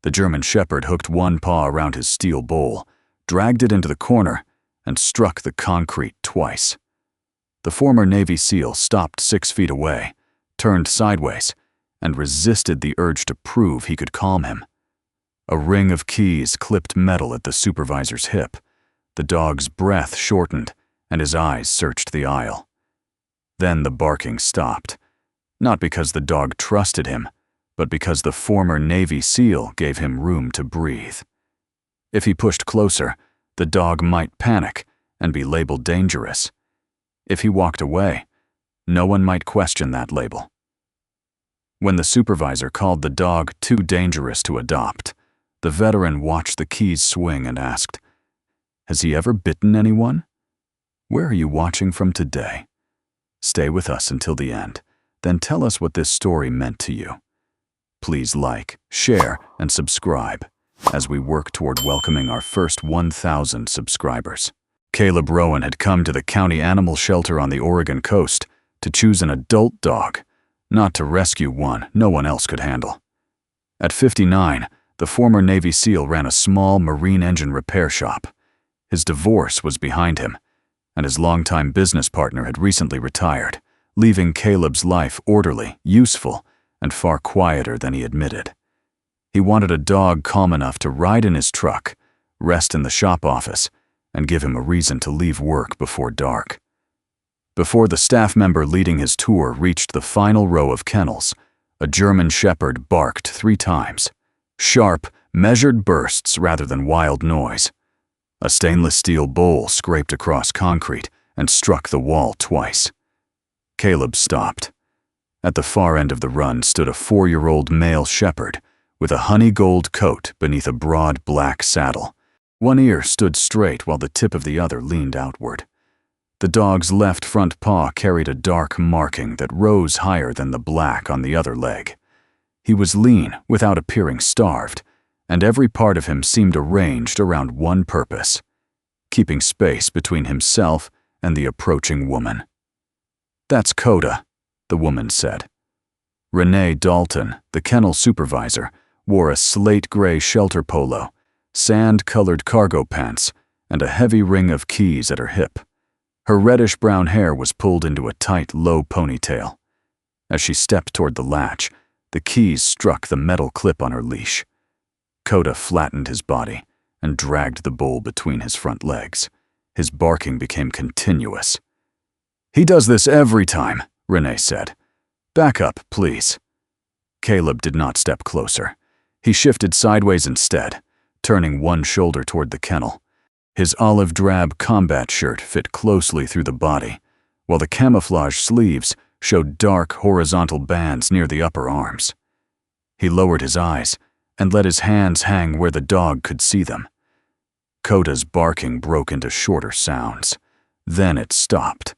The German Shepherd hooked one paw around his steel bowl, dragged it into the corner, and struck the concrete twice. The former Navy SEAL stopped 6 feet away, turned sideways, and resisted the urge to prove he could calm him. A ring of keys clipped metal at the supervisor's hip. The dog's breath shortened, and his eyes searched the aisle. Then the barking stopped, not because the dog trusted him, but because the former Navy SEAL gave him room to breathe. If he pushed closer, the dog might panic and be labeled dangerous. If he walked away, no one might question that label. When the supervisor called the dog too dangerous to adopt, the veteran watched the keys swing and asked, "Has he ever bitten anyone? Where are you watching from today? Stay with us until the end, then tell us what this story meant to you." Please like, share, and subscribe as we work toward welcoming our first 1,000 subscribers. Caleb Rowan had come to the county animal shelter on the Oregon coast to choose an adult dog, not to rescue one no one else could handle. At 59, the former Navy SEAL ran a small marine engine repair shop. His divorce was behind him, and his longtime business partner had recently retired, leaving Caleb's life orderly, useful, and far quieter than he admitted. He wanted a dog calm enough to ride in his truck, rest in the shop office, and give him a reason to leave work before dark. Before the staff member leading his tour reached the final row of kennels, a German Shepherd barked 3 times. Sharp, measured bursts rather than wild noise. A stainless steel bowl scraped across concrete and struck the wall twice. Caleb stopped. At the far end of the run stood a 4-year-old male shepherd with a honey gold coat beneath a broad black saddle. One ear stood straight while the tip of the other leaned outward. The dog's left front paw carried a dark marking that rose higher than the black on the other leg. He was lean without appearing starved, and every part of him seemed arranged around one purpose: keeping space between himself and the approaching woman. "That's Koda," the woman said. Renee Dalton, the kennel supervisor, wore a slate-gray shelter polo, sand-colored cargo pants, and a heavy ring of keys at her hip. Her reddish-brown hair was pulled into a tight, low ponytail. As she stepped toward the latch, the keys struck the metal clip on her leash. Koda flattened his body and dragged the bowl between his front legs. His barking became continuous. "He does this every time," Renee said. "Back up, please." Caleb did not step closer. He shifted sideways instead, turning one shoulder toward the kennel. His olive-drab combat shirt fit closely through the body, while the camouflage sleeves showed dark horizontal bands near the upper arms. He lowered his eyes and let his hands hang where the dog could see them. Koda's barking broke into shorter sounds. Then it stopped.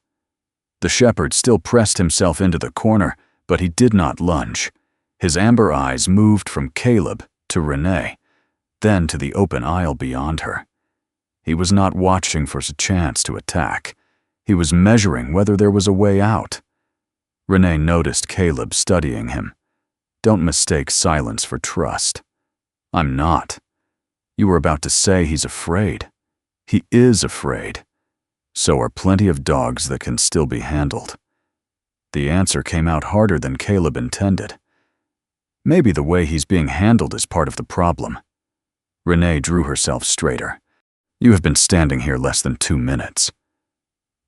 The shepherd still pressed himself into the corner, but he did not lunge. His amber eyes moved from Caleb to Renee, then to the open aisle beyond her. He was not watching for a chance to attack. He was measuring whether there was a way out. Renee noticed Caleb studying him. "Don't mistake silence for trust." "I'm not." "You were about to say he's afraid." "He is afraid. So are plenty of dogs that can still be handled." The answer came out harder than Caleb intended. "Maybe the way he's being handled is part of the problem." Renee drew herself straighter. "You have been standing here less than 2 minutes."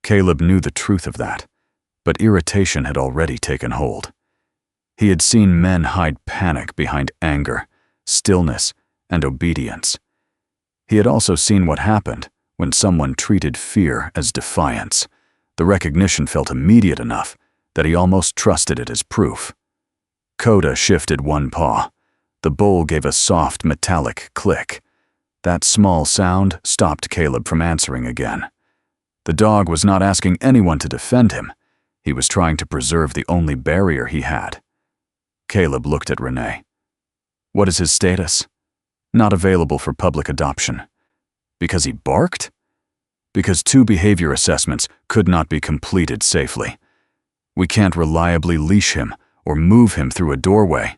Caleb knew the truth of that, but irritation had already taken hold. He had seen men hide panic behind anger, stillness, and obedience. He had also seen what happened when someone treated fear as defiance. The recognition felt immediate enough that he almost trusted it as proof. Koda shifted one paw. The bowl gave a soft, metallic click. That small sound stopped Caleb from answering again. The dog was not asking anyone to defend him. He was trying to preserve the only barrier he had. Caleb looked at Renee. "What is his status?" "Not available for public adoption." Because he barked? Because 2 behavior assessments could not be completed safely. We can't reliably leash him or move him through a doorway.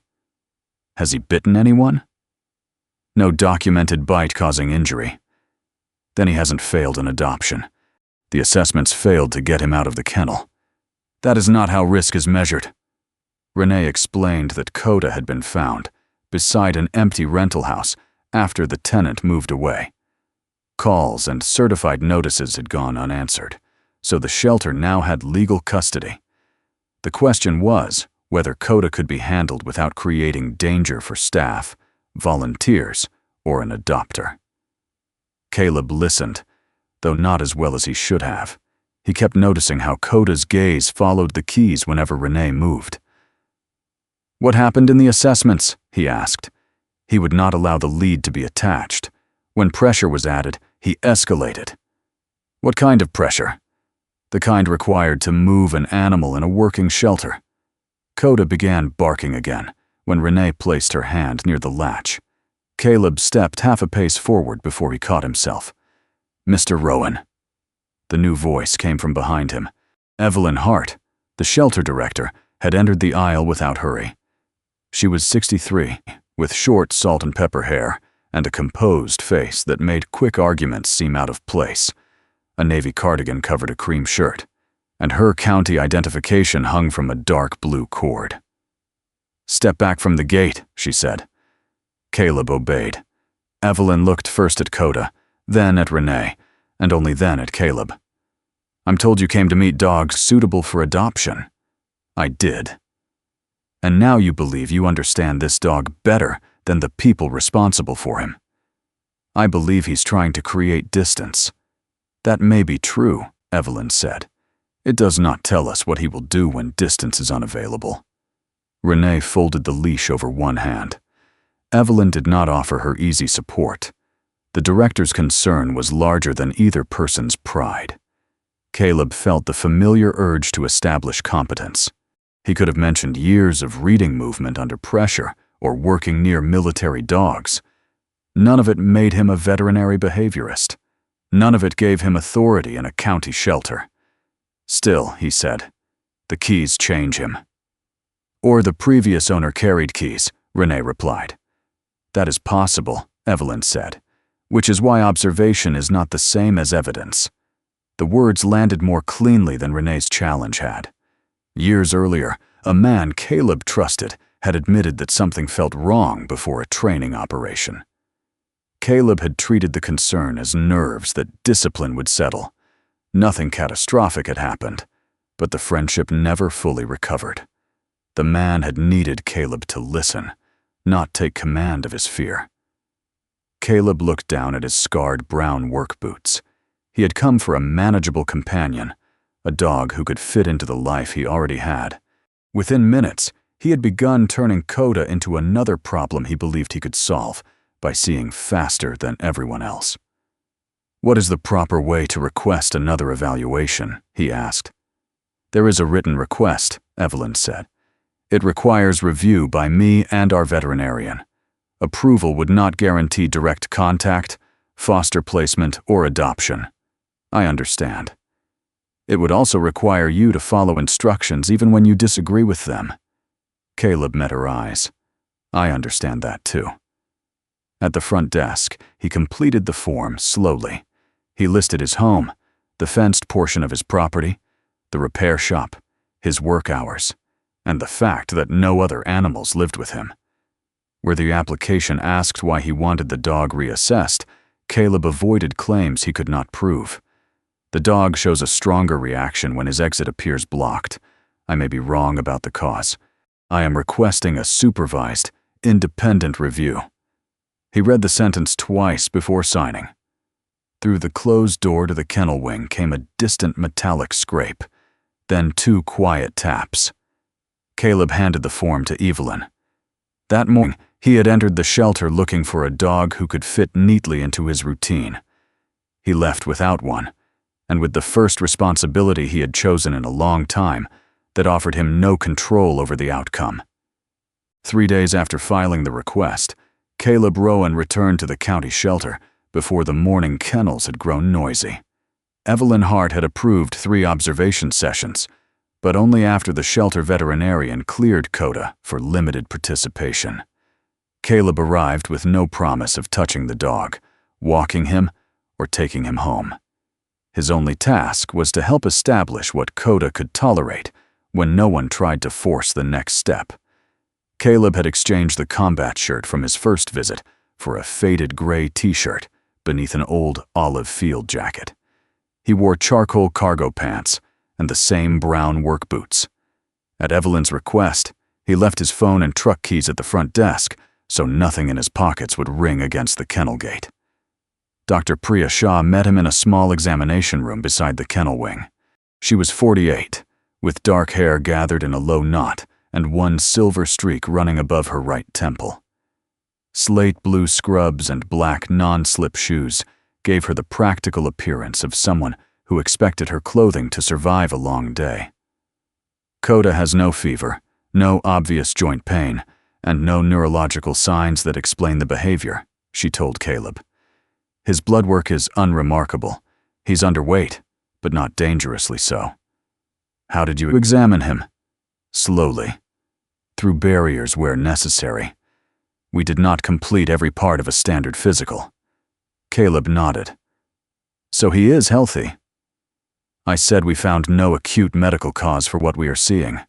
Has he bitten anyone? No documented bite causing injury. Then he hasn't failed an adoption. The assessments failed to get him out of the kennel. That is not how risk is measured. Renee explained that Koda had been found beside an empty rental house after the tenant moved away. Calls and certified notices had gone unanswered, so the shelter now had legal custody. The question was whether Koda could be handled without creating danger for staff, volunteers, or an adopter. Caleb listened, though not as well as he should have. He kept noticing how Koda's gaze followed the keys whenever Renee moved. "What happened in the assessments?" he asked. He would not allow the lead to be attached. When pressure was added, he escalated. "What kind of pressure?" "The kind required to move an animal in a working shelter." Koda began barking again when Renee placed her hand near the latch. Caleb stepped half a pace forward before he caught himself. "Mr. Rowan." The new voice came from behind him. Evelyn Hart, the shelter director, had entered the aisle without hurry. She was 63, with short salt and pepper hair and a composed face that made quick arguments seem out of place. A navy cardigan covered a cream shirt, and her county identification hung from a dark blue cord. "Step back from the gate," she said. Caleb obeyed. Evelyn looked first at Koda, then at Renee, and only then at Caleb. "I'm told you came to meet dogs suitable for adoption." "I did." "And now you believe you understand this dog better than the people responsible for him." "I believe he's trying to create distance." "That may be true," Evelyn said. "It does not tell us what he will do when distance is unavailable." Renee folded the leash over one hand. Evelyn did not offer her easy support. The director's concern was larger than either person's pride. Caleb felt the familiar urge to establish competence. He could have mentioned years of reading movement under pressure or working near military dogs. None of it made him a veterinary behaviorist. None of it gave him authority in a county shelter. "Still," he said, "the keys change him." "Or the previous owner carried keys," Renee replied. "That is possible," Evelyn said, "which is why observation is not the same as evidence." The words landed more cleanly than Renee's challenge had. Years earlier, a man Caleb trusted had admitted that something felt wrong before a training operation. Caleb had treated the concern as nerves that discipline would settle. Nothing catastrophic had happened, but the friendship never fully recovered. The man had needed Caleb to listen, not take command of his fear. Caleb looked down at his scarred brown work boots. He had come for a manageable companion, a dog who could fit into the life he already had. Within minutes, he had begun turning Koda into another problem he believed he could solve by seeing faster than everyone else. "What is the proper way to request another evaluation?" he asked. "There is a written request," Evelyn said. "It requires review by me and our veterinarian. Approval would not guarantee direct contact, foster placement, or adoption." "I understand." "It would also require you to follow instructions even when you disagree with them." Caleb met her eyes. "I understand that too." At the front desk, he completed the form slowly. He listed his home, the fenced portion of his property, the repair shop, his work hours, and the fact that no other animals lived with him. Where the application asked why he wanted the dog reassessed, Caleb avoided claims he could not prove. "The dog shows a stronger reaction when his exit appears blocked. I may be wrong about the cause. I am requesting a supervised, independent review." He read the sentence twice before signing. Through the closed door to the kennel wing came a distant metallic scrape, then 2 quiet taps. Caleb handed the form to Evelyn. That morning, he had entered the shelter looking for a dog who could fit neatly into his routine. He left without one, and with the first responsibility he had chosen in a long time that offered him no control over the outcome. 3 days after filing the request, Caleb Rowan returned to the county shelter before the morning kennels had grown noisy. Evelyn Hart had approved 3 observation sessions, but only after the shelter veterinarian cleared Koda for limited participation. Caleb arrived with no promise of touching the dog, walking him, or taking him home. His only task was to help establish what Koda could tolerate when no one tried to force the next step. Caleb had exchanged the combat shirt from his first visit for a faded gray t-shirt beneath an old olive field jacket. He wore charcoal cargo pants and the same brown work boots. At Evelyn's request, he left his phone and truck keys at the front desk so nothing in his pockets would ring against the kennel gate. Dr. Priya Shah met him in a small examination room beside the kennel wing. She was 48, with dark hair gathered in a low knot and one silver streak running above her right temple. Slate blue scrubs and black non-slip shoes gave her the practical appearance of someone who expected her clothing to survive a long day. Koda has no fever, no obvious joint pain, and no neurological signs that explain the behavior, she told Caleb. His blood work is unremarkable. He's underweight, but not dangerously so. How did you examine him? Slowly, through barriers where necessary. We did not complete every part of a standard physical. Caleb nodded. So he is healthy. I said we found no acute medical cause for what we are seeing.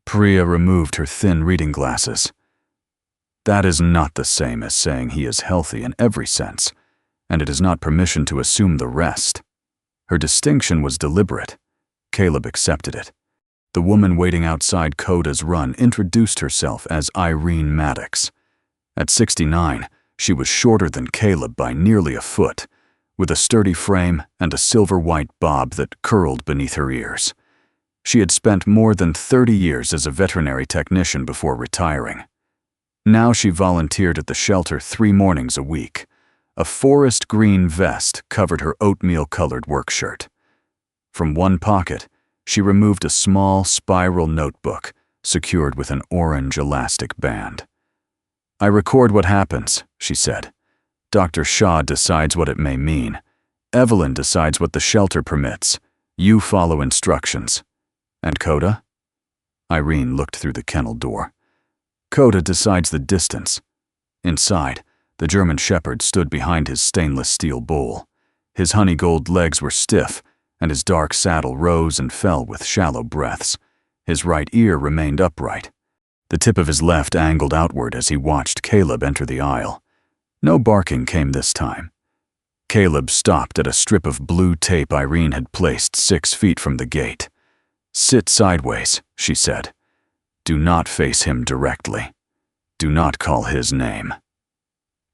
Priya removed her thin reading glasses. That is not the same as saying he is healthy in every sense, and it is not permission to assume the rest. Her distinction was deliberate. Caleb accepted it. The woman waiting outside Koda's run introduced herself as Irene Maddox. At 69, she was shorter than Caleb by nearly a foot, with a sturdy frame and a silver-white bob that curled beneath her ears. She had spent more than 30 years as a veterinary technician before retiring. Now she volunteered at the shelter 3 mornings a week. A forest green vest covered her oatmeal-colored work shirt. From one pocket, she removed a small spiral notebook secured with an orange elastic band. I record what happens, she said. Dr. Shah decides what it may mean. Evelyn decides what the shelter permits. You follow instructions. And Koda? Irene looked through the kennel door. Koda decides the distance. Inside, the German Shepherd stood behind his stainless steel bowl. His honey-gold legs were stiff, and his dark saddle rose and fell with shallow breaths. His right ear remained upright. The tip of his left angled outward as he watched Caleb enter the aisle. No barking came this time. Caleb stopped at a strip of blue tape Irene had placed 6 feet from the gate. Sit sideways, she said. Do not face him directly. Do not call his name.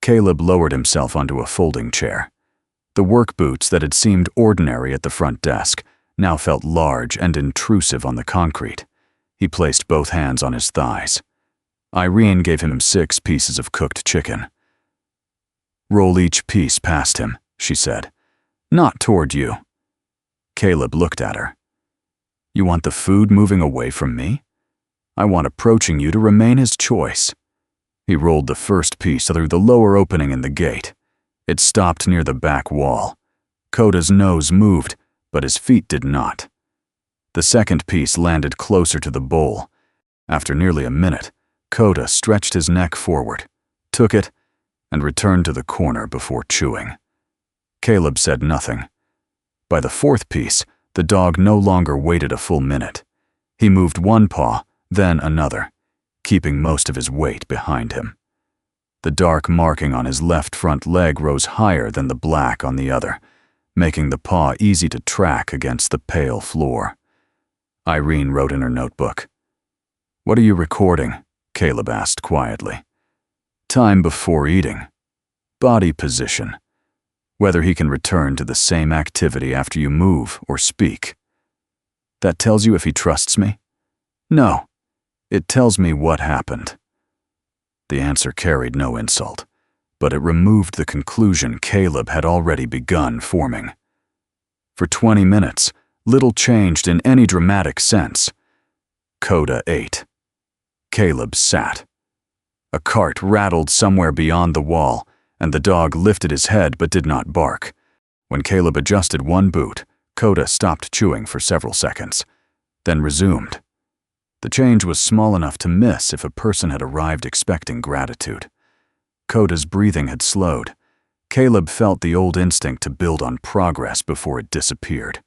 Caleb lowered himself onto a folding chair. The work boots that had seemed ordinary at the front desk now felt large and intrusive on the concrete. He placed both hands on his thighs. Irene gave him 6 pieces of cooked chicken. Roll each piece past him, she said. Not toward you. Caleb looked at her. You want the food moving away from me? I want approaching you to remain his choice. He rolled the first piece through the lower opening in the gate. It stopped near the back wall. Koda's nose moved, but his feet did not. The second piece landed closer to the bowl. After nearly a minute, Koda stretched his neck forward, took it, and returned to the corner before chewing. Caleb said nothing. By the 4th piece, the dog no longer waited a full minute. He moved one paw, then another, keeping most of his weight behind him. The dark marking on his left front leg rose higher than the black on the other, making the paw easy to track against the pale floor. Irene wrote in her notebook. What are you recording? Caleb asked quietly. Time before eating. Body position. Whether he can return to the same activity after you move or speak. That tells you if he trusts me? No. It tells me what happened. The answer carried no insult, but it removed the conclusion Caleb had already begun forming. For 20 minutes, little changed in any dramatic sense. Koda ate. Caleb sat. A cart rattled somewhere beyond the wall, and the dog lifted his head but did not bark. When Caleb adjusted one boot, Koda stopped chewing for several seconds, then resumed. The change was small enough to miss if a person had arrived expecting gratitude. Koda's breathing had slowed. Caleb felt the old instinct to build on progress before it disappeared.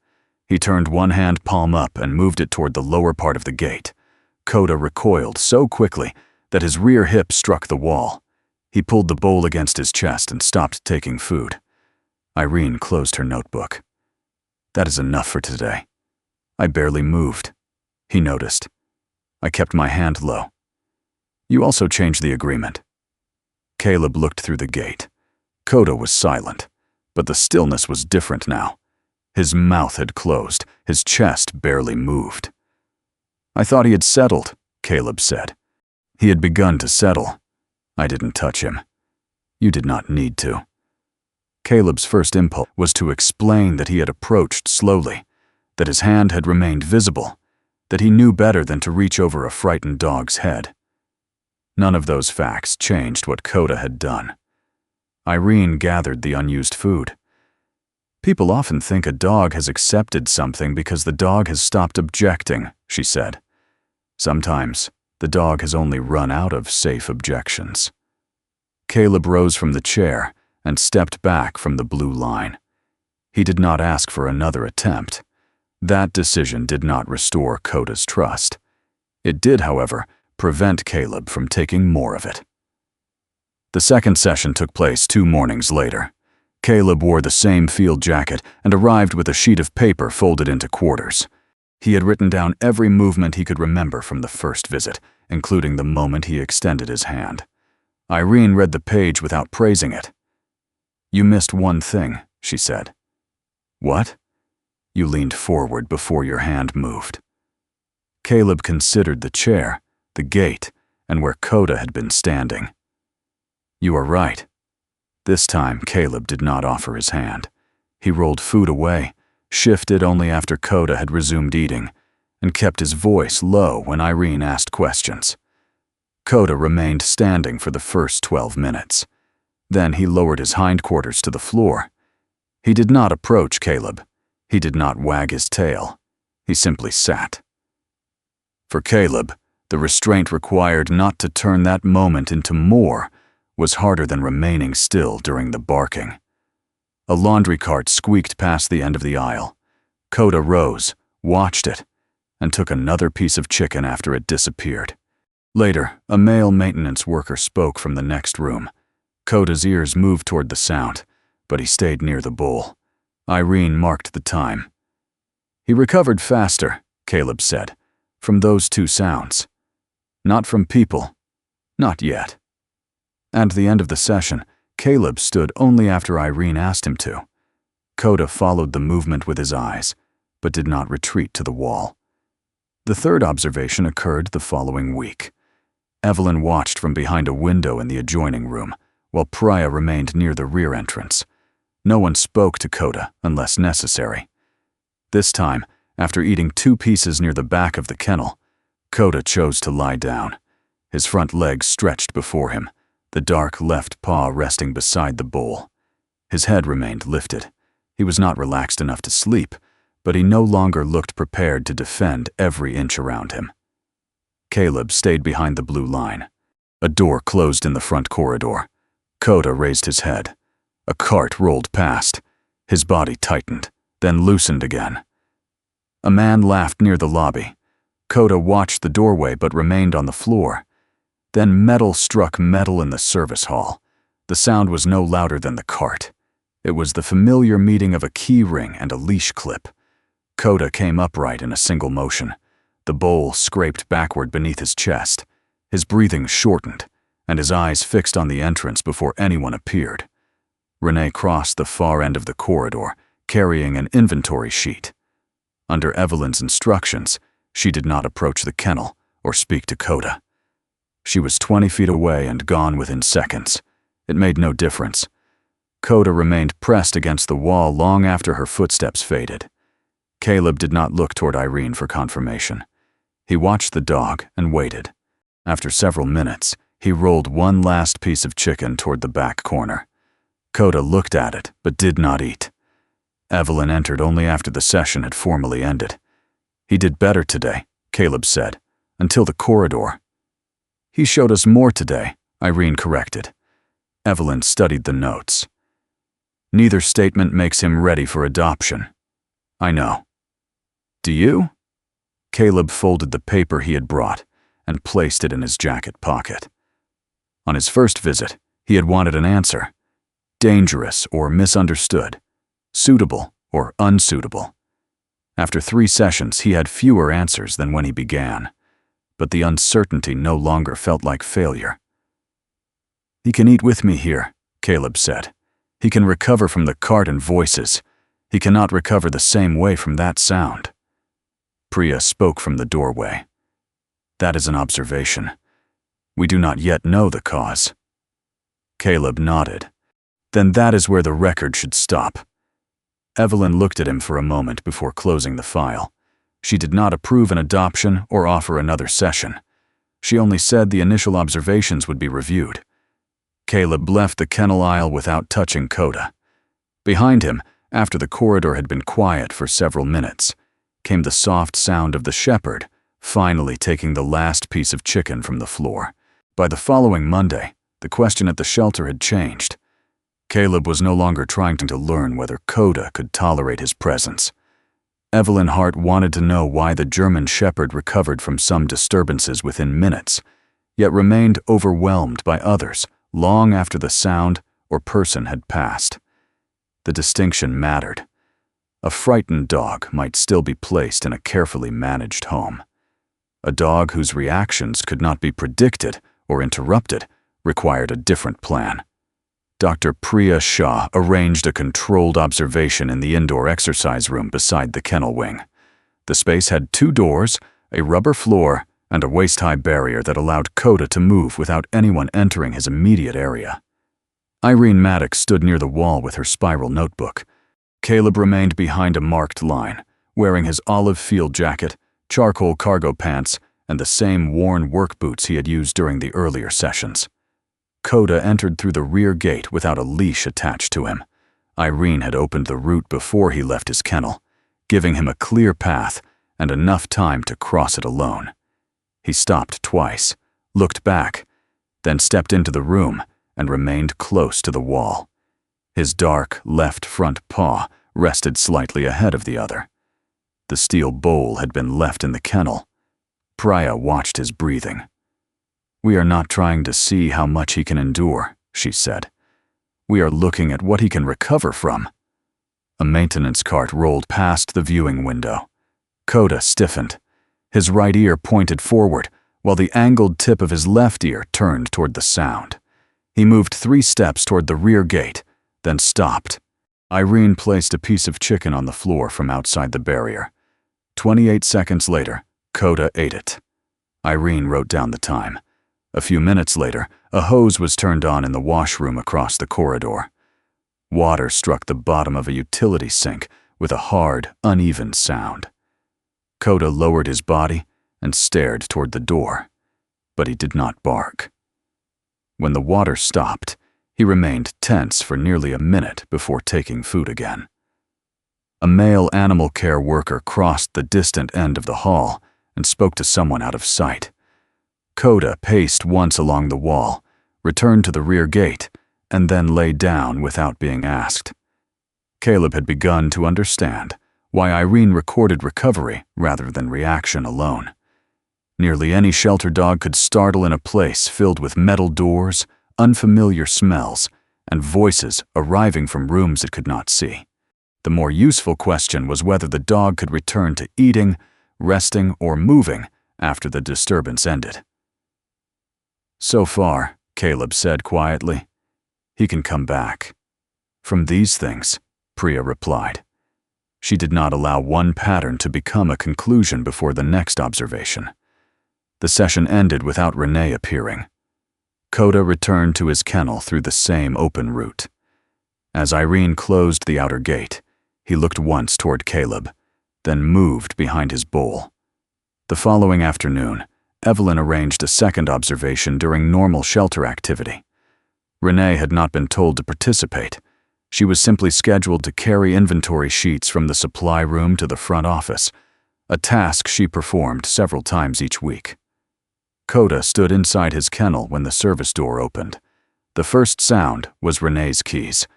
He turned one hand palm up and moved it toward the lower part of the gate. Koda recoiled so quickly that his rear hip struck the wall. He pulled the bowl against his chest and stopped taking food. Irene closed her notebook. "That is enough for today." "I barely moved," he noticed. "I kept my hand low." "You also changed the agreement." Caleb looked through the gate. Koda was silent, but the stillness was different now. His mouth had closed, his chest barely moved. "I thought he had settled," Caleb said. "He had begun to settle. I didn't touch him." "You did not need to." Caleb's first impulse was to explain that he had approached slowly, that his hand had remained visible, that he knew better than to reach over a frightened dog's head. None of those facts changed what Koda had done. Irene gathered the unused food. "People often think a dog has accepted something because the dog has stopped objecting," she said. "Sometimes the dog has only run out of safe objections." Caleb rose from the chair and stepped back from the blue line. He did not ask for another attempt. That decision did not restore Koda's trust. It did, however, prevent Caleb from taking more of it. The second session took place 2 mornings later. Caleb wore the same field jacket and arrived with a sheet of paper folded into quarters. He had written down every movement he could remember from the first visit, including the moment he extended his hand. Irene read the page without praising it. "You missed one thing," she said. "What?" "You leaned forward before your hand moved." Caleb considered the chair, the gate, and where Koda had been standing. "You are right." This time, Caleb did not offer his hand. He rolled food away, shifted only after Koda had resumed eating, and kept his voice low when Irene asked questions. Koda remained standing for the first 12 minutes. Then he lowered his hindquarters to the floor. He did not approach Caleb. He did not wag his tail. He simply sat. For Caleb, the restraint required not to turn that moment into more was harder than remaining still during the barking. A laundry cart squeaked past the end of the aisle. Koda rose, watched it, and took another piece of chicken after it disappeared. Later, a male maintenance worker spoke from the next room. Koda's ears moved toward the sound, but he stayed near the bowl. Irene marked the time. "He recovered faster," Caleb said, "from those 2 sounds. Not from people. Not yet." At the end of the session, Caleb stood only after Irene asked him to. Koda followed the movement with his eyes, but did not retreat to the wall. The third observation occurred the following week. Evelyn watched from behind a window in the adjoining room, while Priya remained near the rear entrance. No one spoke to Koda unless necessary. This time, after eating 2 pieces near the back of the kennel, Koda chose to lie down. His front legs stretched before him, the dark left paw resting beside the bowl. His head remained lifted. He was not relaxed enough to sleep, but he no longer looked prepared to defend every inch around him. Caleb stayed behind the blue line. A door closed in the front corridor. Koda raised his head. A cart rolled past. His body tightened, then loosened again. A man laughed near the lobby. Koda watched the doorway but remained on the floor. Then metal struck metal in the service hall. The sound was no louder than the cart. It was the familiar meeting of a key ring and a leash clip. Koda came upright in a single motion. The bowl scraped backward beneath his chest. His breathing shortened, and his eyes fixed on the entrance before anyone appeared. Renee crossed the far end of the corridor, carrying an inventory sheet. Under Evelyn's instructions, she did not approach the kennel or speak to Koda. She was 20 feet away and gone within seconds. It made no difference. Koda remained pressed against the wall long after her footsteps faded. Caleb did not look toward Irene for confirmation. He watched the dog and waited. After several minutes, he rolled one last piece of chicken toward the back corner. Koda looked at it, but did not eat. Evelyn entered only after the session had formally ended. "He did better today," Caleb said. until the corridor. He showed us more today, Irene corrected. Evelyn studied the notes. Neither statement makes him ready for adoption. I know. Do you? Caleb folded the paper he had brought and placed it in his jacket pocket. On his first visit, he had wanted an answer. Dangerous or misunderstood. Suitable or unsuitable. After 3 sessions, he had fewer answers than when he began, but the uncertainty no longer felt like failure. He can eat with me here, Caleb said. He can recover from the cart and voices. He cannot recover the same way from that sound. Priya spoke from the doorway. That is an observation. We do not yet know the cause. Caleb nodded. Then that is where the record should stop. Evelyn looked at him for a moment before closing the file. She did not approve an adoption or offer another session. She only said the initial observations would be reviewed. Caleb left the kennel aisle without touching Koda. Behind him, after the corridor had been quiet for several minutes, came the soft sound of the shepherd finally taking the last piece of chicken from the floor. By the following Monday, the question at the shelter had changed. Caleb was no longer trying to learn whether Koda could tolerate his presence. Evelyn Hart wanted to know why the German shepherd recovered from some disturbances within minutes, yet remained overwhelmed by others long after the sound or person had passed. The distinction mattered. A frightened dog might still be placed in a carefully managed home. A dog whose reactions could not be predicted or interrupted required a different plan. Dr. Priya Shah arranged a controlled observation in the indoor exercise room beside the kennel wing. The space had 2 doors, a rubber floor, and a waist-high barrier that allowed Koda to move without anyone entering his immediate area. Irene Maddox stood near the wall with her spiral notebook. Caleb remained behind a marked line, wearing his olive field jacket, charcoal cargo pants, and the same worn work boots he had used during the earlier sessions. Koda entered through the rear gate without a leash attached to him. Irene had opened the route before he left his kennel, giving him a clear path and enough time to cross it alone. He stopped twice, looked back, then stepped into the room and remained close to the wall. His dark left front paw rested slightly ahead of the other. The steel bowl had been left in the kennel. Priya watched his breathing. "We are not trying to see how much he can endure," she said. "We are looking at what he can recover from." A maintenance cart rolled past the viewing window. Koda stiffened. His right ear pointed forward, while the angled tip of his left ear turned toward the sound. He moved 3 steps toward the rear gate, then stopped. Irene placed a piece of chicken on the floor from outside the barrier. 28 seconds later, Koda ate it. Irene wrote down the time. A few minutes later, a hose was turned on in the washroom across the corridor. Water struck the bottom of a utility sink with a hard, uneven sound. Koda lowered his body and stared toward the door, but he did not bark. When the water stopped, he remained tense for nearly a minute before taking food again. A male animal care worker crossed the distant end of the hall and spoke to someone out of sight. Koda paced once along the wall, returned to the rear gate, and then lay down without being asked. Caleb had begun to understand why Irene recorded recovery rather than reaction alone. Nearly any shelter dog could startle in a place filled with metal doors, unfamiliar smells, and voices arriving from rooms it could not see. The more useful question was whether the dog could return to eating, resting, or moving after the disturbance ended. "So far," Caleb said quietly, "he can come back." "From these things," Priya replied. She did not allow one pattern to become a conclusion before the next observation. The session ended without Renee appearing. Koda returned to his kennel through the same open route. As Irene closed the outer gate, he looked once toward Caleb, then moved behind his bowl. The following afternoon, Evelyn arranged a second observation during normal shelter activity. Renee had not been told to participate. She was simply scheduled to carry inventory sheets from the supply room to the front office, a task she performed several times each week. Koda stood inside his kennel when the service door opened. The first sound was Renee's keys.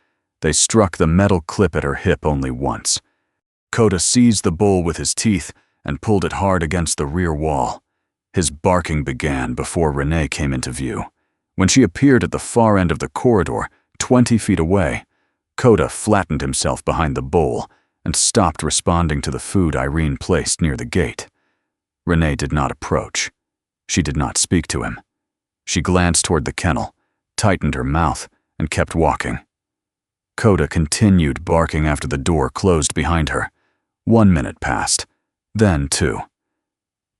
They struck the metal clip at her hip only once. Koda seized the bowl with his teeth and pulled it hard against the rear wall. His barking began before Renee came into view. When she appeared at the far end of the corridor, 20 feet away, Koda flattened himself behind the bowl and stopped responding to the food Irene placed near the gate. Renee did not approach. She did not speak to him. She glanced toward the kennel, tightened her mouth, and kept walking. Koda continued barking after the door closed behind her. 1 minute passed, then 2.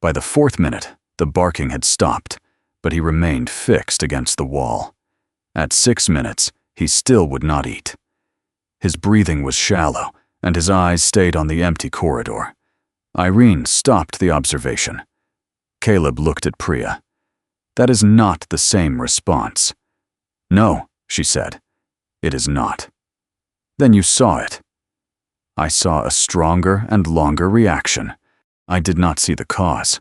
By the 4th minute, the barking had stopped, but he remained fixed against the wall. At 6 minutes, he still would not eat. His breathing was shallow, and his eyes stayed on the empty corridor. Irene stopped the observation. Caleb looked at Priya. "That is not the same response." "No," she said. "It is not." "Then you saw it." "I saw a stronger and longer reaction. I did not see the cause."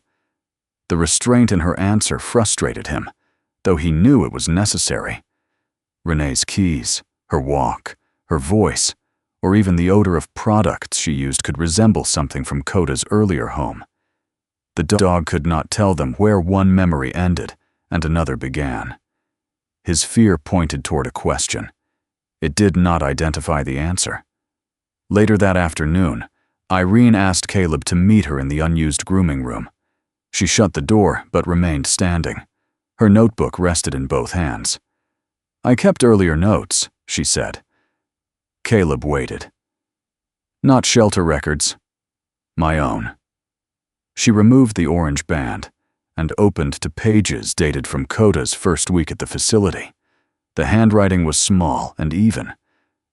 The restraint in her answer frustrated him, though he knew it was necessary. Renee's keys, her walk, her voice, or even the odor of products she used could resemble something from Koda's earlier home. The dog could not tell them where one memory ended and another began. His fear pointed toward a question. It did not identify the answer. Later that afternoon, Irene asked Caleb to meet her in the unused grooming room. She shut the door but remained standing. Her notebook rested in both hands. "I kept earlier notes," she said. Caleb waited. "Not shelter records. My own." She removed the orange band and opened to pages dated from Koda's first week at the facility. The handwriting was small and even.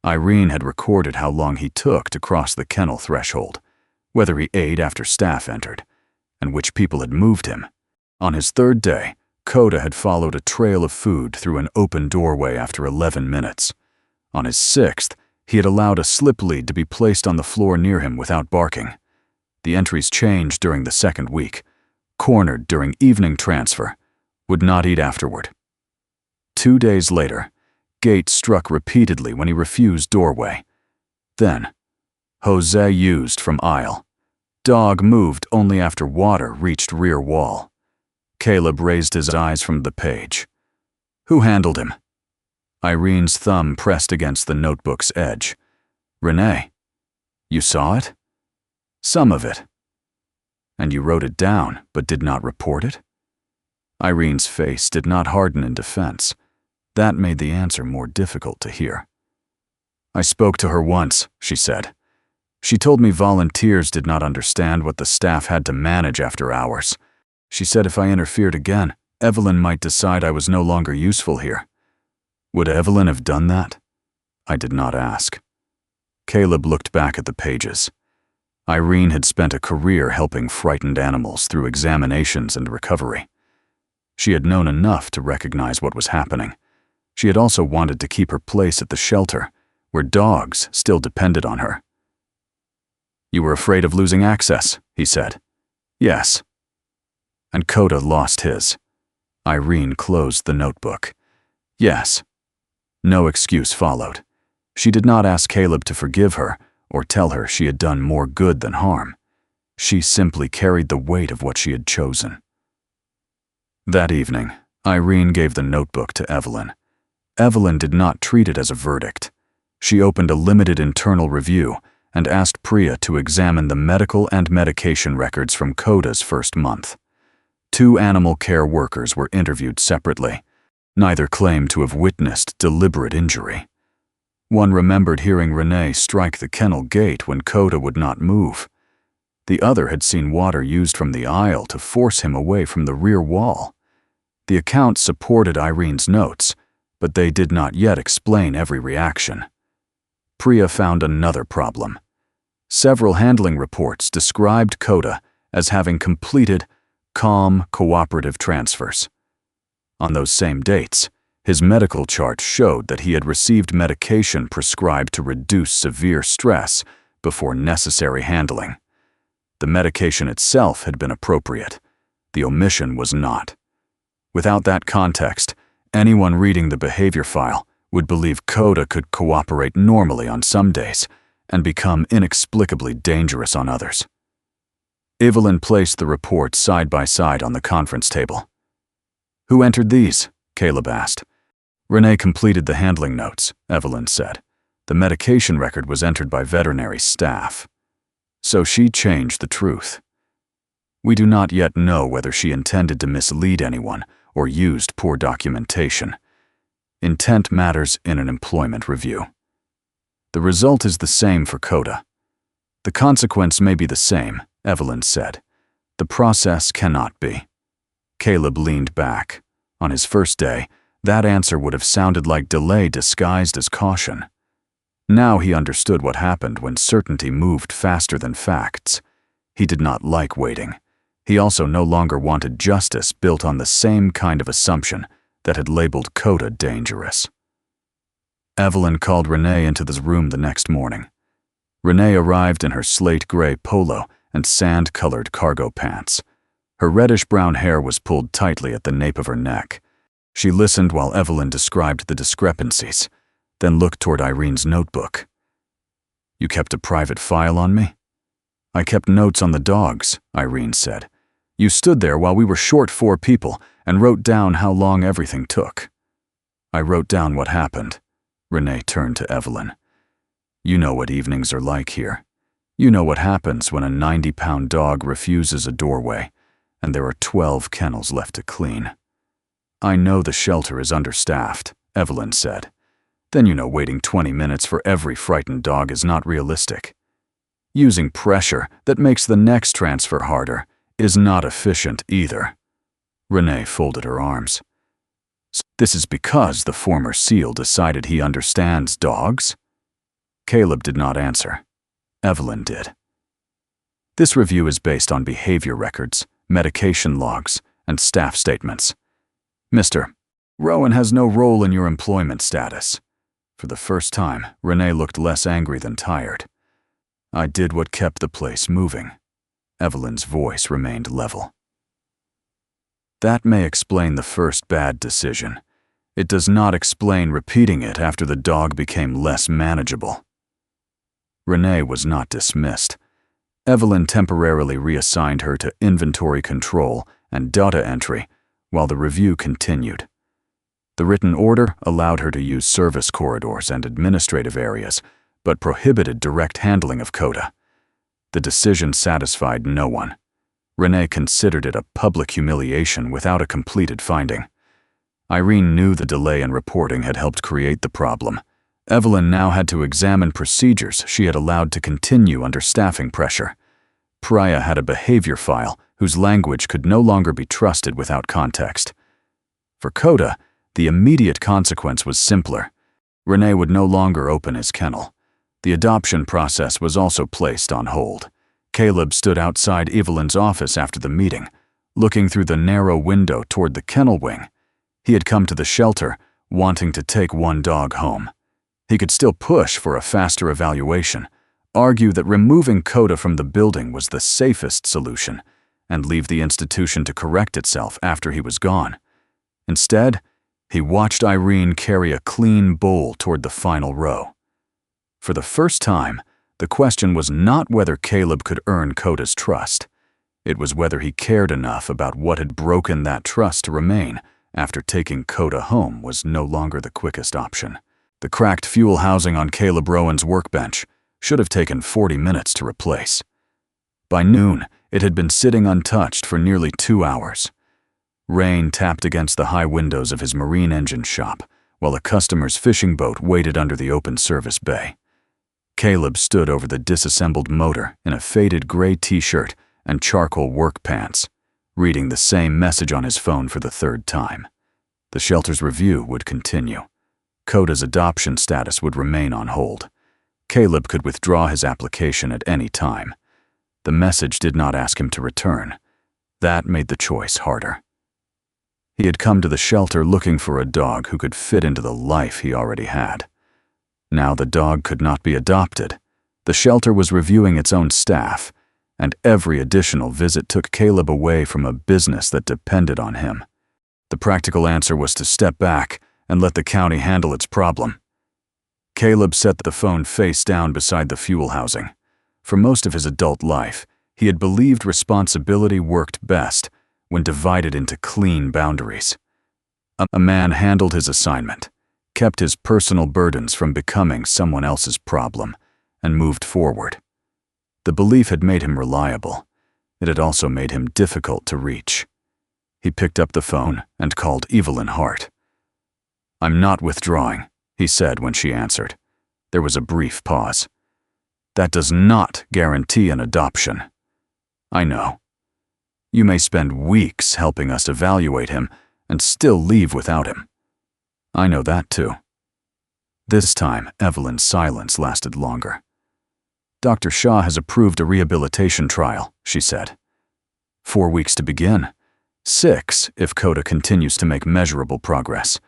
Irene had recorded how long he took to cross the kennel threshold, whether he ate after staff entered, and which people had moved him. On his 3rd day, Koda had followed a trail of food through an open doorway after 11 minutes. On his 6th, he had allowed a slip lead to be placed on the floor near him without barking. The entries changed during the 2nd week. Cornered during evening transfer. Would not eat afterward. 2 days later, gate struck repeatedly when he refused doorway. Then, Jose used from aisle. Dog moved only after water reached rear wall. Caleb raised his eyes from the page. "Who handled him?" Irene's thumb pressed against the notebook's edge. "Renee. You saw it?" "Some of it." "And you wrote it down, but did not report it?" Irene's face did not harden in defense. That made the answer more difficult to hear. "I spoke to her once," she said. "She told me volunteers did not understand what the staff had to manage after hours. She said if I interfered again, Evelyn might decide I was no longer useful here." "Would Evelyn have done that?" I did not ask. Caleb looked back at the pages. Irene had spent a career helping frightened animals through examinations and recovery. She had known enough to recognize what was happening. She had also wanted to keep her place at the shelter, where dogs still depended on her. "You were afraid of losing access," he said. "Yes." And Koda lost his. Irene closed the notebook. "Yes." No excuse followed. She did not ask Caleb to forgive her or tell her she had done more good than harm. She simply carried the weight of what she had chosen. That evening, Irene gave the notebook to Evelyn. Evelyn did not treat it as a verdict. She opened a limited internal review and asked Priya to examine the medical and medication records from Koda's first month. 2 animal care workers were interviewed separately. Neither claimed to have witnessed deliberate injury. One remembered hearing Renee strike the kennel gate when Koda would not move. The other had seen water used from the aisle to force him away from the rear wall. The accounts supported Irene's notes, but they did not yet explain every reaction. Priya found another problem. Several handling reports described Koda as having completed calm, cooperative transfers. On those same dates, his medical chart showed that he had received medication prescribed to reduce severe stress before necessary handling. The medication itself had been appropriate. The omission was not. Without that context, anyone reading the behavior file would believe Koda could cooperate normally on some days and become inexplicably dangerous on others. Evelyn placed the reports side by side on the conference table. "Who entered these?" Caleb asked. "Renee completed the handling notes," Evelyn said. "The medication record was entered by veterinary staff." So she changed the truth. We do not yet know whether she intended to mislead anyone or used poor documentation. Intent matters in an employment review. The result is the same for Koda. "The consequence may be the same," Evelyn said. "The process cannot be." Caleb leaned back. On his first day, that answer would have sounded like delay disguised as caution. Now he understood what happened when certainty moved faster than facts. He did not like waiting. He also no longer wanted justice built on the same kind of assumption that had labeled Koda dangerous. Evelyn called Renee into the room the next morning. Renee arrived in her slate-gray polo and sand-colored cargo pants. Her reddish-brown hair was pulled tightly at the nape of her neck. She listened while Evelyn described the discrepancies, then looked toward Irene's notebook. "You kept a private file on me?" "I kept notes on the dogs," Irene said. "You stood there while we were short 4 people and wrote down how long everything took." "I wrote down what happened." Renee turned to Evelyn. "You know what evenings are like here. You know what happens when a 90-pound dog refuses a doorway and there are 12 kennels left to clean." "I know the shelter is understaffed," Evelyn said. "Then you know waiting 20 minutes for every frightened dog is not realistic. Using pressure that makes the next transfer harder is not efficient either." Renee folded her arms. "This is because the former SEAL decided he understands dogs?" Caleb did not answer. Evelyn did. "This review is based on behavior records, medication logs, and staff statements. Mr. Rowan has no role in your employment status." For the first time, Renee looked less angry than tired. "I did what kept the place moving." Evelyn's voice remained level. "That may explain the first bad decision. It does not explain repeating it after the dog became less manageable." Renee was not dismissed. Evelyn temporarily reassigned her to inventory control and data entry while the review continued. The written order allowed her to use service corridors and administrative areas, but prohibited direct handling of Koda. The decision satisfied no one. Renee considered it a public humiliation without a completed finding. Irene knew the delay in reporting had helped create the problem. Evelyn now had to examine procedures she had allowed to continue under staffing pressure. Priya had a behavior file whose language could no longer be trusted without context. For Koda, the immediate consequence was simpler. Renee would no longer open his kennel. The adoption process was also placed on hold. Caleb stood outside Evelyn's office after the meeting, looking through the narrow window toward the kennel wing. He had come to the shelter, wanting to take one dog home. He could still push for a faster evaluation, argue that removing Koda from the building was the safest solution, and leave the institution to correct itself after he was gone. Instead, he watched Irene carry a clean bowl toward the final row. For the first time, the question was not whether Caleb could earn Koda's trust. It was whether he cared enough about what had broken that trust to remain after taking Koda home was no longer the quickest option. The cracked fuel housing on Caleb Rowan's workbench should have taken 40 minutes to replace. By noon, it had been sitting untouched for nearly 2 hours. Rain tapped against the high windows of his marine engine shop, while a customer's fishing boat waited under the open service bay. Caleb stood over the disassembled motor in a faded gray t-shirt and charcoal work pants, reading the same message on his phone for the 3rd time. The shelter's review would continue. Koda's adoption status would remain on hold. Caleb could withdraw his application at any time. The message did not ask him to return. That made the choice harder. He had come to the shelter looking for a dog who could fit into the life he already had. Now the dog could not be adopted. The shelter was reviewing its own staff, and every additional visit took Caleb away from a business that depended on him. The practical answer was to step back and let the county handle its problem. Caleb set the phone face down beside the fuel housing. For most of his adult life, he had believed responsibility worked best when divided into clean boundaries. A man handled his assignment, kept his personal burdens from becoming someone else's problem, and moved forward. The belief had made him reliable. It had also made him difficult to reach. He picked up the phone and called Evelyn Hart. "I'm not withdrawing," he said when she answered. There was a brief pause. "That does not guarantee an adoption." "I know. You may spend weeks helping us evaluate him and still leave without him." "I know that too." This time, Evelyn's silence lasted longer. "Dr. Shaw has approved a rehabilitation trial," she said. 4 weeks to begin. 6 if Koda continues to make measurable progress.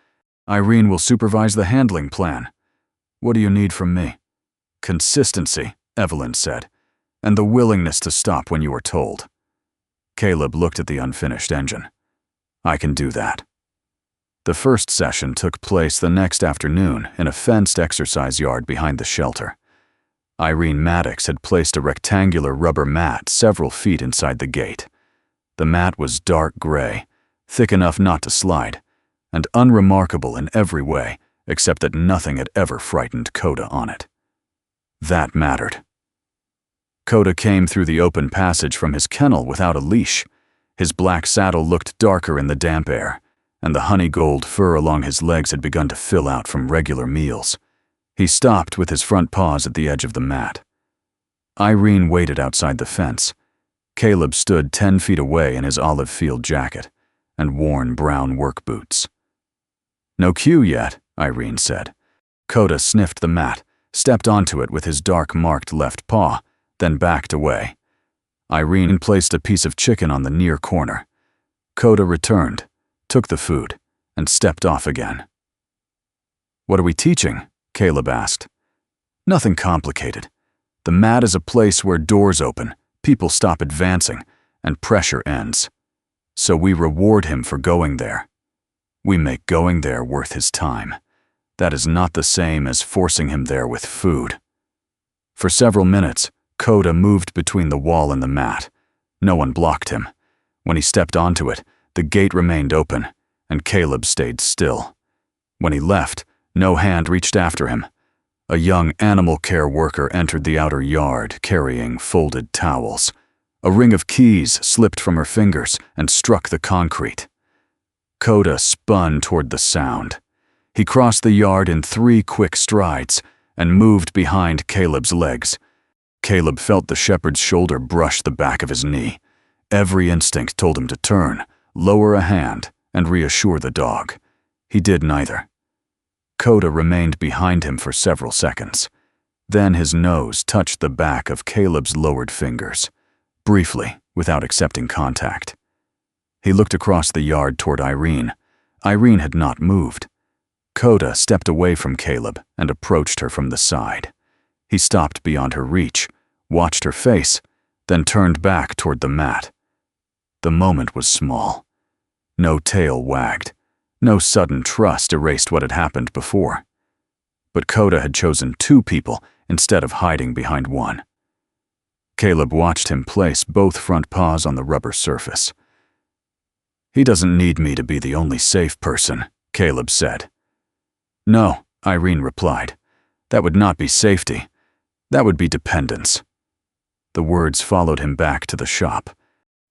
Irene will supervise the handling plan. What do you need from me? Consistency, Evelyn said, and the willingness to stop when you are told. Caleb looked at the unfinished engine. I can do that. The first session took place the next afternoon in a fenced exercise yard behind the shelter. Irene Maddox had placed a rectangular rubber mat several feet inside the gate. The mat was dark gray, thick enough not to slide, and unremarkable in every way except that nothing had ever frightened Koda on it. That mattered. Koda came through the open passage from his kennel without a leash. His black saddle looked darker in the damp air, and the honey-gold fur along his legs had begun to fill out from regular meals. He stopped with his front paws at the edge of the mat. Irene waited outside the fence. Caleb stood 10 feet away in his olive field jacket and worn brown work boots. No cue yet, Irene said. Koda sniffed the mat, stepped onto it with his dark-marked left paw, then backed away. Irene placed a piece of chicken on the near corner. Koda returned, took the food, and stepped off again. What are we teaching? Caleb asked. Nothing complicated. The mat is a place where doors open, people stop advancing, and pressure ends. So we reward him for going there. We make going there worth his time. That is not the same as forcing him there with food. For several minutes, Koda moved between the wall and the mat. No one blocked him. When he stepped onto it, the gate remained open, and Caleb stayed still. When he left, no hand reached after him. A young animal care worker entered the outer yard carrying folded towels. A ring of keys slipped from her fingers and struck the concrete. Koda spun toward the sound. He crossed the yard in 3 quick strides and moved behind Caleb's legs. Caleb felt the shepherd's shoulder brush the back of his knee. Every instinct told him to turn, lower a hand, and reassure the dog. He did neither. Koda remained behind him for several seconds. Then his nose touched the back of Caleb's lowered fingers, briefly, without accepting contact. He looked across the yard toward Irene. Irene had not moved. Koda stepped away from Caleb and approached her from the side. He stopped beyond her reach, watched her face, then turned back toward the mat. The moment was small. No tail wagged. No sudden trust erased what had happened before. But Koda had chosen 2 people instead of hiding behind one. Caleb watched him place both front paws on the rubber surface. He doesn't need me to be the only safe person, Caleb said. No, Irene replied. That would not be safety. That would be dependence. The words followed him back to the shop.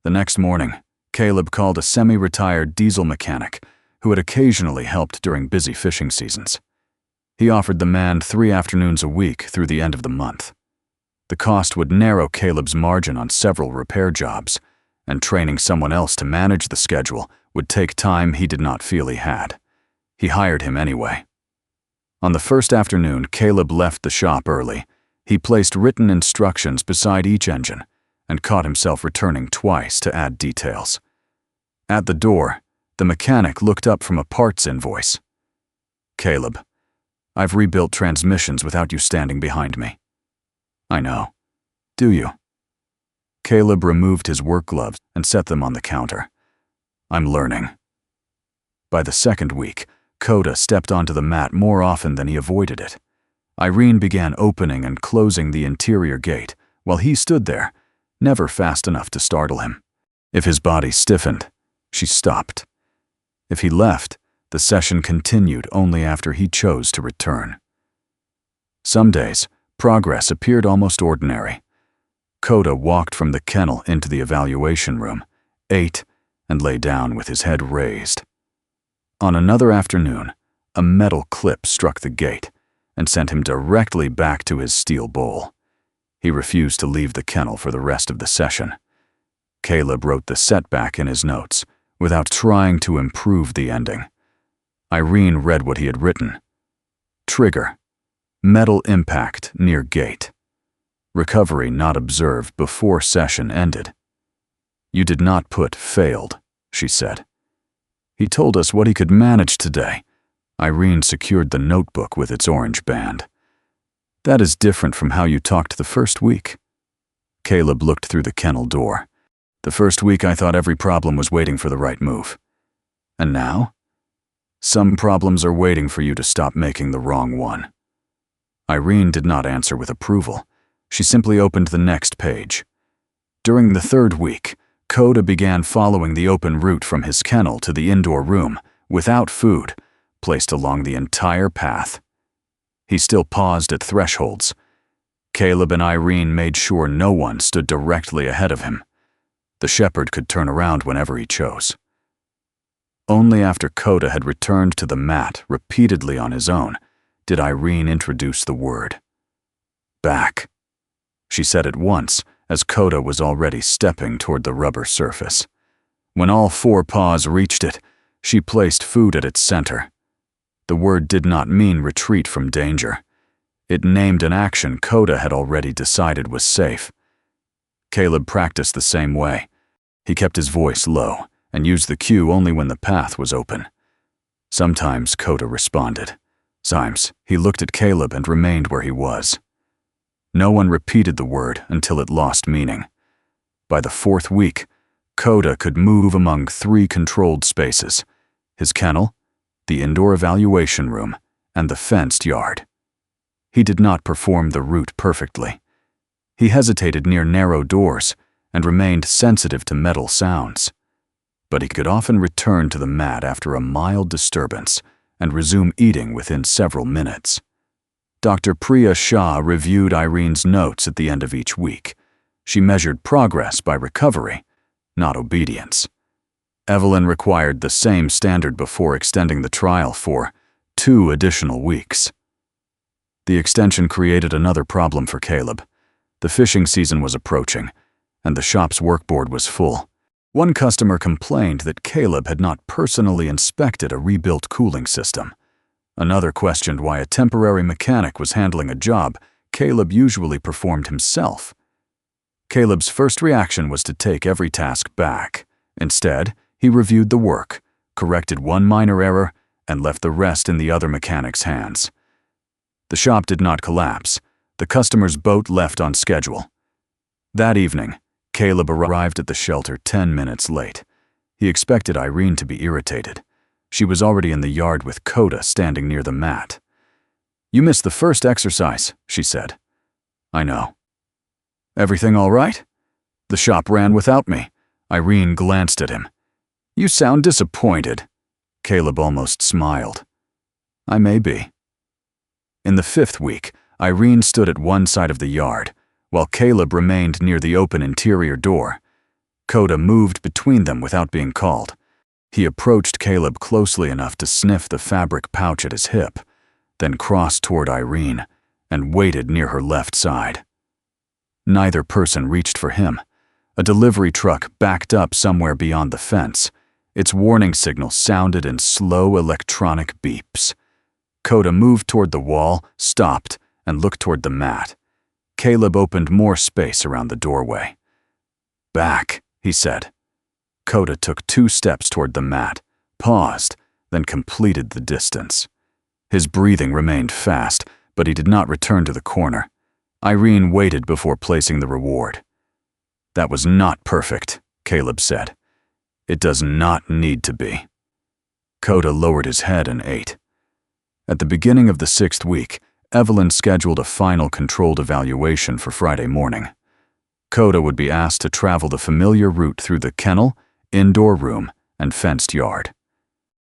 The next morning, Caleb called a semi-retired diesel mechanic who had occasionally helped during busy fishing seasons. He offered the man 3 afternoons a week through the end of the month. The cost would narrow Caleb's margin on several repair jobs, and training someone else to manage the schedule would take time he did not feel he had. He hired him anyway. On the first afternoon, Caleb left the shop early. He placed written instructions beside each engine and caught himself returning twice to add details. At the door, the mechanic looked up from a parts invoice. Caleb, I've rebuilt transmissions without you standing behind me. I know. Do you? Caleb removed his work gloves and set them on the counter. I'm learning. By the second week, Koda stepped onto the mat more often than he avoided it. Irene began opening and closing the interior gate while he stood there, never fast enough to startle him. If his body stiffened, she stopped. If he left, the session continued only after he chose to return. Some days, progress appeared almost ordinary. Koda walked from the kennel into the evaluation room, ate, and lay down with his head raised. On another afternoon, a metal clip struck the gate and sent him directly back to his steel bowl. He refused to leave the kennel for the rest of the session. Caleb wrote the setback in his notes, without trying to improve the ending. Irene read what he had written. Trigger. Metal impact near gate. Recovery not observed before session ended. You did not put failed, she said. He told us what he could manage today. Irene secured the notebook with its orange band. That is different from how you talked the first week. Caleb looked through the kennel door. The first week I thought every problem was waiting for the right move. And now? Some problems are waiting for you to stop making the wrong one. Irene did not answer with approval. She simply opened the next page. During the third week, Koda began following the open route from his kennel to the indoor room, without food, placed along the entire path. He still paused at thresholds. Caleb and Irene made sure no one stood directly ahead of him. The shepherd could turn around whenever he chose. Only after Koda had returned to the mat repeatedly on his own did Irene introduce the word. Back. She said it once, as Koda was already stepping toward the rubber surface. When all four paws reached it, she placed food at its center. The word did not mean retreat from danger. It named an action Koda had already decided was safe. Caleb practiced the same way. He kept his voice low and used the cue only when the path was open. Sometimes Koda responded. Sometimes he looked at Caleb and remained where he was. No one repeated the word until it lost meaning. By the fourth week, Koda could move among 3 controlled spaces: his kennel, the indoor evaluation room, and the fenced yard. He did not perform the route perfectly. He hesitated near narrow doors and remained sensitive to metal sounds. But he could often return to the mat after a mild disturbance and resume eating within several minutes. Dr. Priya Shah reviewed Irene's notes at the end of each week. She measured progress by recovery, not obedience. Evelyn required the same standard before extending the trial for 2 additional weeks. The extension created another problem for Caleb. The fishing season was approaching, and the shop's workboard was full. One customer complained that Caleb had not personally inspected a rebuilt cooling system. Another questioned why a temporary mechanic was handling a job Caleb usually performed himself. Caleb's first reaction was to take every task back. Instead, he reviewed the work, corrected one minor error, and left the rest in the other mechanic's hands. The shop did not collapse. The customer's boat left on schedule. That evening, Caleb arrived at the shelter 10 minutes late. He expected Irene to be irritated. She was already in the yard with Koda standing near the mat. "You missed the first exercise," she said. "I know." "Everything all right?" "The shop ran without me." Irene glanced at him. "You sound disappointed." Caleb almost smiled. "I may be." In the 5th week, Irene stood at one side of the yard, while Caleb remained near the open interior door. Koda moved between them without being called. He approached Caleb closely enough to sniff the fabric pouch at his hip, then crossed toward Irene and waited near her left side. Neither person reached for him. A delivery truck backed up somewhere beyond the fence. Its warning signal sounded in slow electronic beeps. Koda moved toward the wall, stopped, and looked toward the mat. Caleb opened more space around the doorway. "Back," he said. Koda took 2 steps toward the mat, paused, then completed the distance. His breathing remained fast, but he did not return to the corner. Irene waited before placing the reward. "That was not perfect," Caleb said. "It does not need to be." Koda lowered his head and ate. At the beginning of the 6th week, Evelyn scheduled a final controlled evaluation for Friday morning. Koda would be asked to travel the familiar route through the kennel, indoor room, and fenced yard.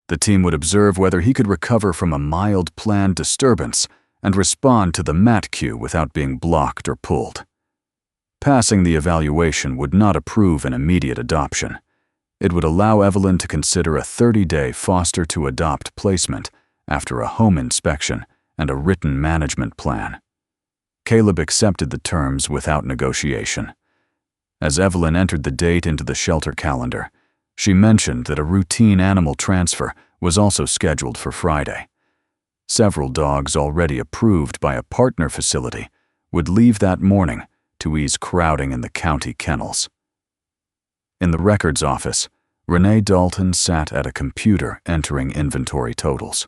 The team would observe whether he could recover from a mild planned disturbance and respond to the mat cue without being blocked or pulled. Passing the evaluation would not approve an immediate adoption. It would allow Evelyn to consider a 30-day foster-to-adopt placement after a home inspection and a written management plan. Caleb accepted the terms without negotiation. As Evelyn entered the date into the shelter calendar, she mentioned that a routine animal transfer was also scheduled for Friday. Several dogs already approved by a partner facility would leave that morning to ease crowding in the county kennels. In the records office, Renee Dalton sat at a computer entering inventory totals.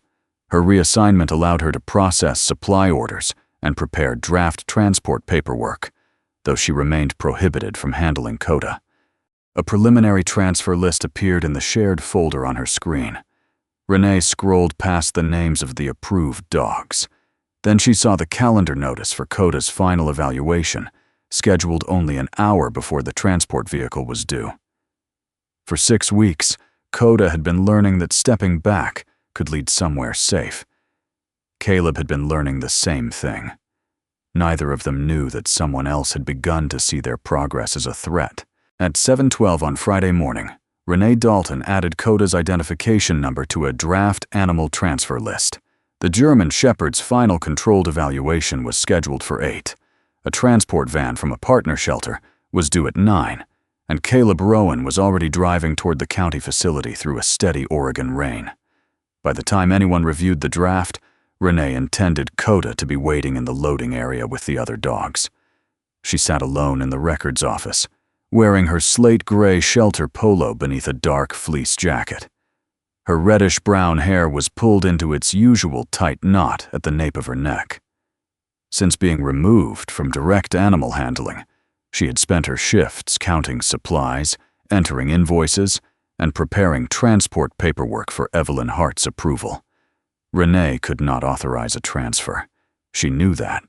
Her reassignment allowed her to process supply orders and prepare draft transport paperwork, though she remained prohibited from handling Koda. A preliminary transfer list appeared in the shared folder on her screen. Renee scrolled past the names of the approved dogs. Then she saw the calendar notice for Koda's final evaluation, scheduled only an hour before the transport vehicle was due. For 6 weeks, Koda had been learning that stepping back could lead somewhere safe. Caleb had been learning the same thing. Neither of them knew that someone else had begun to see their progress as a threat. At 7:12 on Friday morning, Renee Dalton added Koda's identification number to a draft animal transfer list. The German Shepherd's final controlled evaluation was scheduled for 8. A transport van from a partner shelter was due at 9, and Caleb Rowan was already driving toward the county facility through a steady Oregon rain. By the time anyone reviewed the draft, Renee intended Koda to be waiting in the loading area with the other dogs. She sat alone in the records office, wearing her slate-gray shelter polo beneath a dark fleece jacket. Her reddish-brown hair was pulled into its usual tight knot at the nape of her neck. Since being removed from direct animal handling, she had spent her shifts counting supplies, entering invoices, and preparing transport paperwork for Evelyn Hart's approval. Renee could not authorize a transfer. She knew that.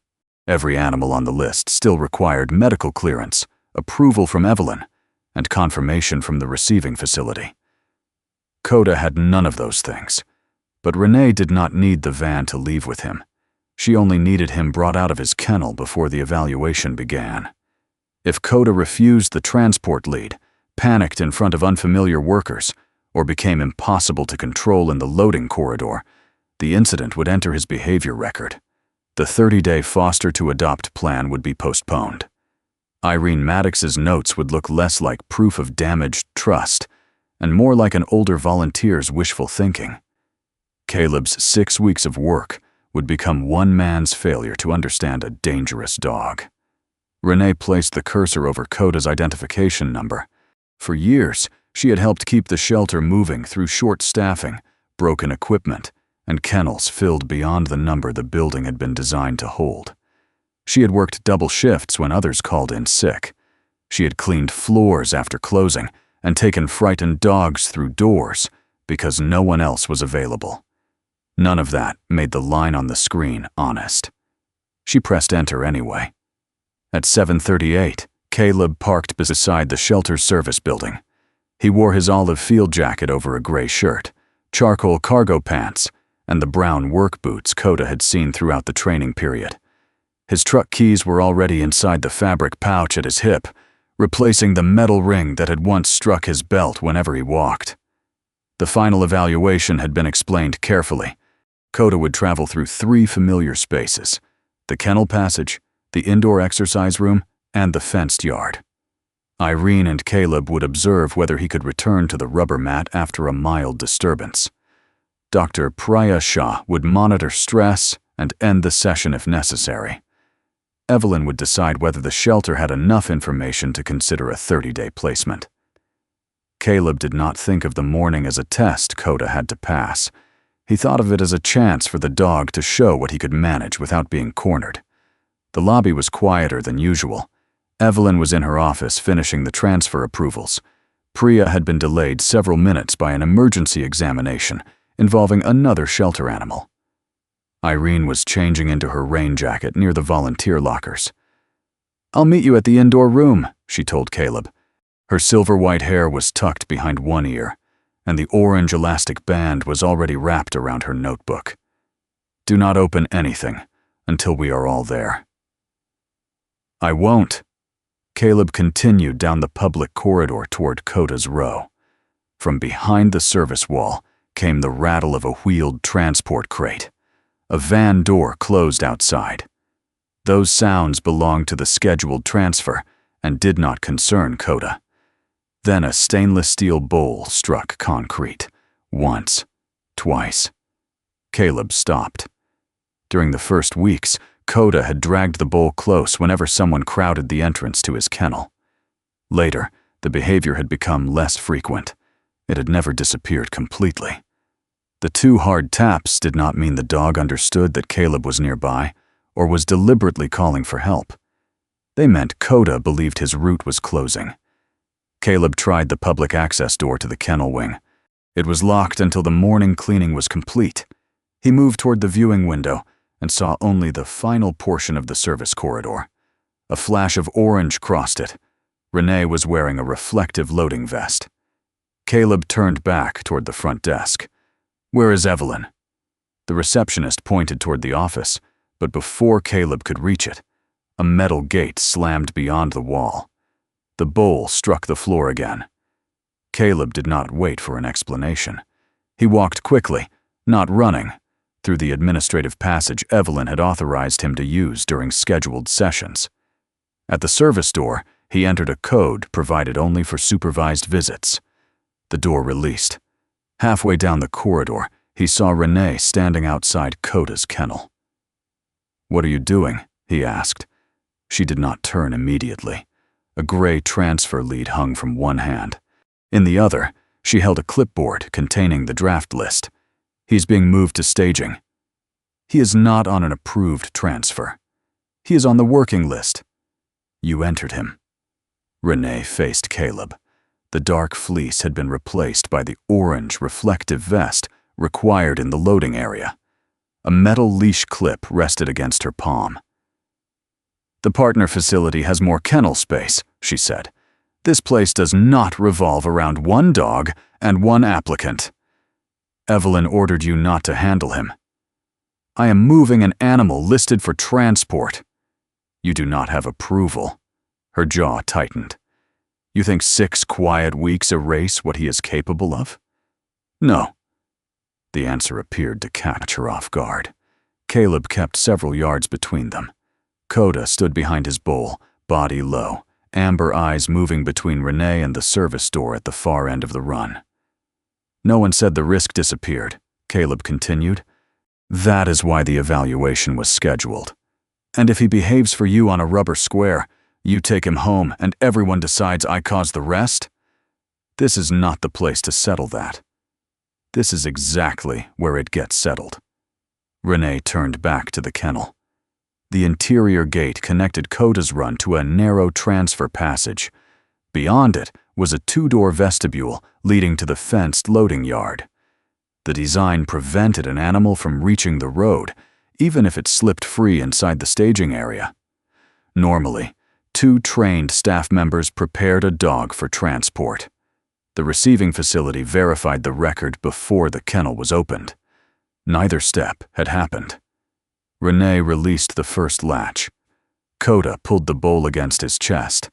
Every animal on the list still required medical clearance, approval from Evelyn, and confirmation from the receiving facility. Koda had none of those things, but Renee did not need the van to leave with him. She only needed him brought out of his kennel before the evaluation began. If Koda refused the transport lead, panicked in front of unfamiliar workers, or became impossible to control in the loading corridor, the incident would enter his behavior record. The 30-day foster-to-adopt plan would be postponed. Irene Maddox's notes would look less like proof of damaged trust and more like an older volunteer's wishful thinking. Caleb's 6 weeks of work would become one man's failure to understand a dangerous dog. Renee placed the cursor over Koda's identification number. For years, she had helped keep the shelter moving through short staffing, broken equipment, and kennels filled beyond the number the building had been designed to hold. She had worked double shifts when others called in sick. She had cleaned floors after closing and taken frightened dogs through doors because no one else was available. None of that made the line on the screen honest. She pressed enter anyway. At 7:38, Caleb parked beside the shelter service building. He wore his olive field jacket over a gray shirt, charcoal cargo pants, and the brown work boots Koda had seen throughout the training period. His truck keys were already inside the fabric pouch at his hip, replacing the metal ring that had once struck his belt whenever he walked. The final evaluation had been explained carefully. Koda would travel through 3 familiar spaces: the kennel passage, the indoor exercise room, and the fenced yard. Irene and Caleb would observe whether he could return to the rubber mat after a mild disturbance. Dr. Priya Shah would monitor stress and end the session if necessary. Evelyn would decide whether the shelter had enough information to consider a 30-day placement. Caleb did not think of the morning as a test Koda had to pass. He thought of it as a chance for the dog to show what he could manage without being cornered. The lobby was quieter than usual. Evelyn was in her office finishing the transfer approvals. Priya had been delayed several minutes by an emergency examination, involving another shelter animal. Irene was changing into her rain jacket near the volunteer lockers. "I'll meet you at the indoor room," she told Caleb. Her silver-white hair was tucked behind one ear, and the orange elastic band was already wrapped around her notebook. "Do not open anything until we are all there." "I won't." Caleb continued down the public corridor toward Koda's row. From behind the service wall came the rattle of a wheeled transport crate. A van door closed outside. Those sounds belonged to the scheduled transfer and did not concern Koda. Then a stainless steel bowl struck concrete. Once, twice. Caleb stopped. During the first weeks, Koda had dragged the bowl close whenever someone crowded the entrance to his kennel. Later, the behavior had become less frequent. It had never disappeared completely. The 2 hard taps did not mean the dog understood that Caleb was nearby or was deliberately calling for help. They meant Koda believed his route was closing. Caleb tried the public access door to the kennel wing. It was locked until the morning cleaning was complete. He moved toward the viewing window and saw only the final portion of the service corridor. A flash of orange crossed it. Renee was wearing a reflective loading vest. Caleb turned back toward the front desk. "Where is Evelyn?" The receptionist pointed toward the office, but before Caleb could reach it, a metal gate slammed beyond the wall. The bowl struck the floor again. Caleb did not wait for an explanation. He walked quickly, not running, through the administrative passage Evelyn had authorized him to use during scheduled sessions. At the service door, he entered a code provided only for supervised visits. The door released. Halfway down the corridor, he saw Renee standing outside Koda's kennel. "What are you doing?" he asked. She did not turn immediately. A gray transfer lead hung from one hand. In the other, she held a clipboard containing the draft list. "He's being moved to staging." "He is not on an approved transfer. He is on the working list." "You entered him." Renee faced Caleb. The dark fleece had been replaced by the orange reflective vest required in the loading area. A metal leash clip rested against her palm. "The partner facility has more kennel space," she said. "This place does not revolve around one dog and one applicant." "Evelyn ordered you not to handle him." "I am moving an animal listed for transport." "You do not have approval." Her jaw tightened. "You think 6 quiet weeks erase what he is capable of?" "No." The answer appeared to catch her off guard. Caleb kept several yards between them. Koda stood behind his bowl, body low, amber eyes moving between Renee and the service door at the far end of the run. "No one said the risk disappeared," Caleb continued. "That is why the evaluation was scheduled. And if he behaves for you on a rubber square, you take him home and everyone decides I caused the rest? This is not the place to settle that. This is exactly where it gets settled." Renee turned back to the kennel. The interior gate connected Koda's run to a narrow transfer passage. Beyond it was a 2-door vestibule leading to the fenced loading yard. The design prevented an animal from reaching the road, even if it slipped free inside the staging area. Normally, 2 trained staff members prepared a dog for transport. The receiving facility verified the record before the kennel was opened. Neither step had happened. Renee released the first latch. Koda pulled the bowl against his chest.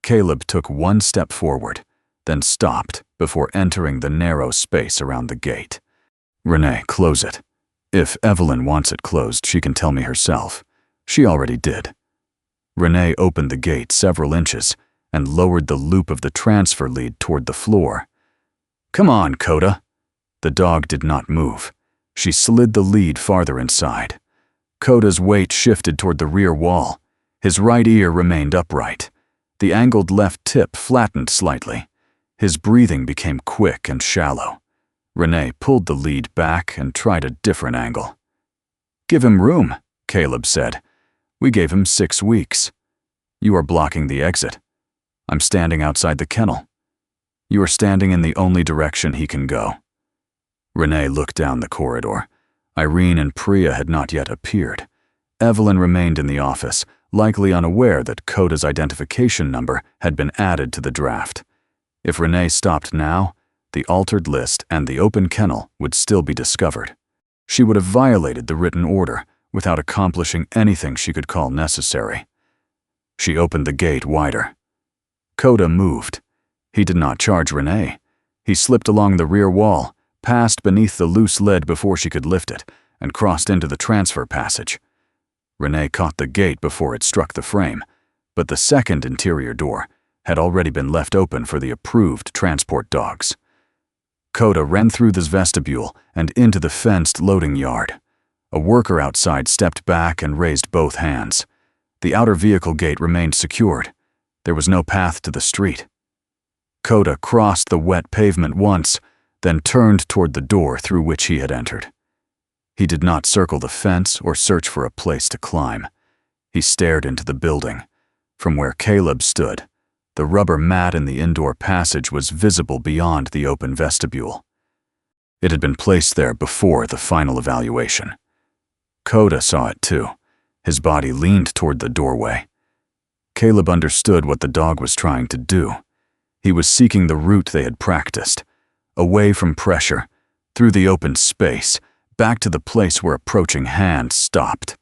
Caleb took 1 step forward, then stopped before entering the narrow space around the gate. "Renee, close it. If Evelyn wants it closed, she can tell me herself. She already did." Renee opened the gate several inches and lowered the loop of the transfer lead toward the floor. "Come on, Koda." The dog did not move. She slid the lead farther inside. Koda's weight shifted toward the rear wall. His right ear remained upright. The angled left tip flattened slightly. His breathing became quick and shallow. Renee pulled the lead back and tried a different angle. "Give him room," Caleb said. "We gave him 6 weeks. You are blocking the exit. I'm standing outside the kennel. You are standing in the only direction he can go." Renee looked down the corridor. Irene and Priya had not yet appeared. Evelyn remained in the office, likely unaware that Koda's identification number had been added to the draft. If Renee stopped now, the altered list and the open kennel would still be discovered. She would have violated the written order without accomplishing anything she could call necessary. She opened the gate wider. Koda moved. He did not charge Renee. He slipped along the rear wall, passed beneath the loose lid before she could lift it, and crossed into the transfer passage. Renee caught the gate before it struck the frame, but the second interior door had already been left open for the approved transport dogs. Koda ran through this vestibule and into the fenced loading yard. A worker outside stepped back and raised both hands. The outer vehicle gate remained secured. There was no path to the street. Koda crossed the wet pavement once, then turned toward the door through which he had entered. He did not circle the fence or search for a place to climb. He stared into the building. From where Caleb stood, the rubber mat in the indoor passage was visible beyond the open vestibule. It had been placed there before the final evaluation. Koda saw it too. His body leaned toward the doorway. Caleb understood what the dog was trying to do. He was seeking the route they had practiced, away from pressure, through the open space, back to the place where approaching hands stopped.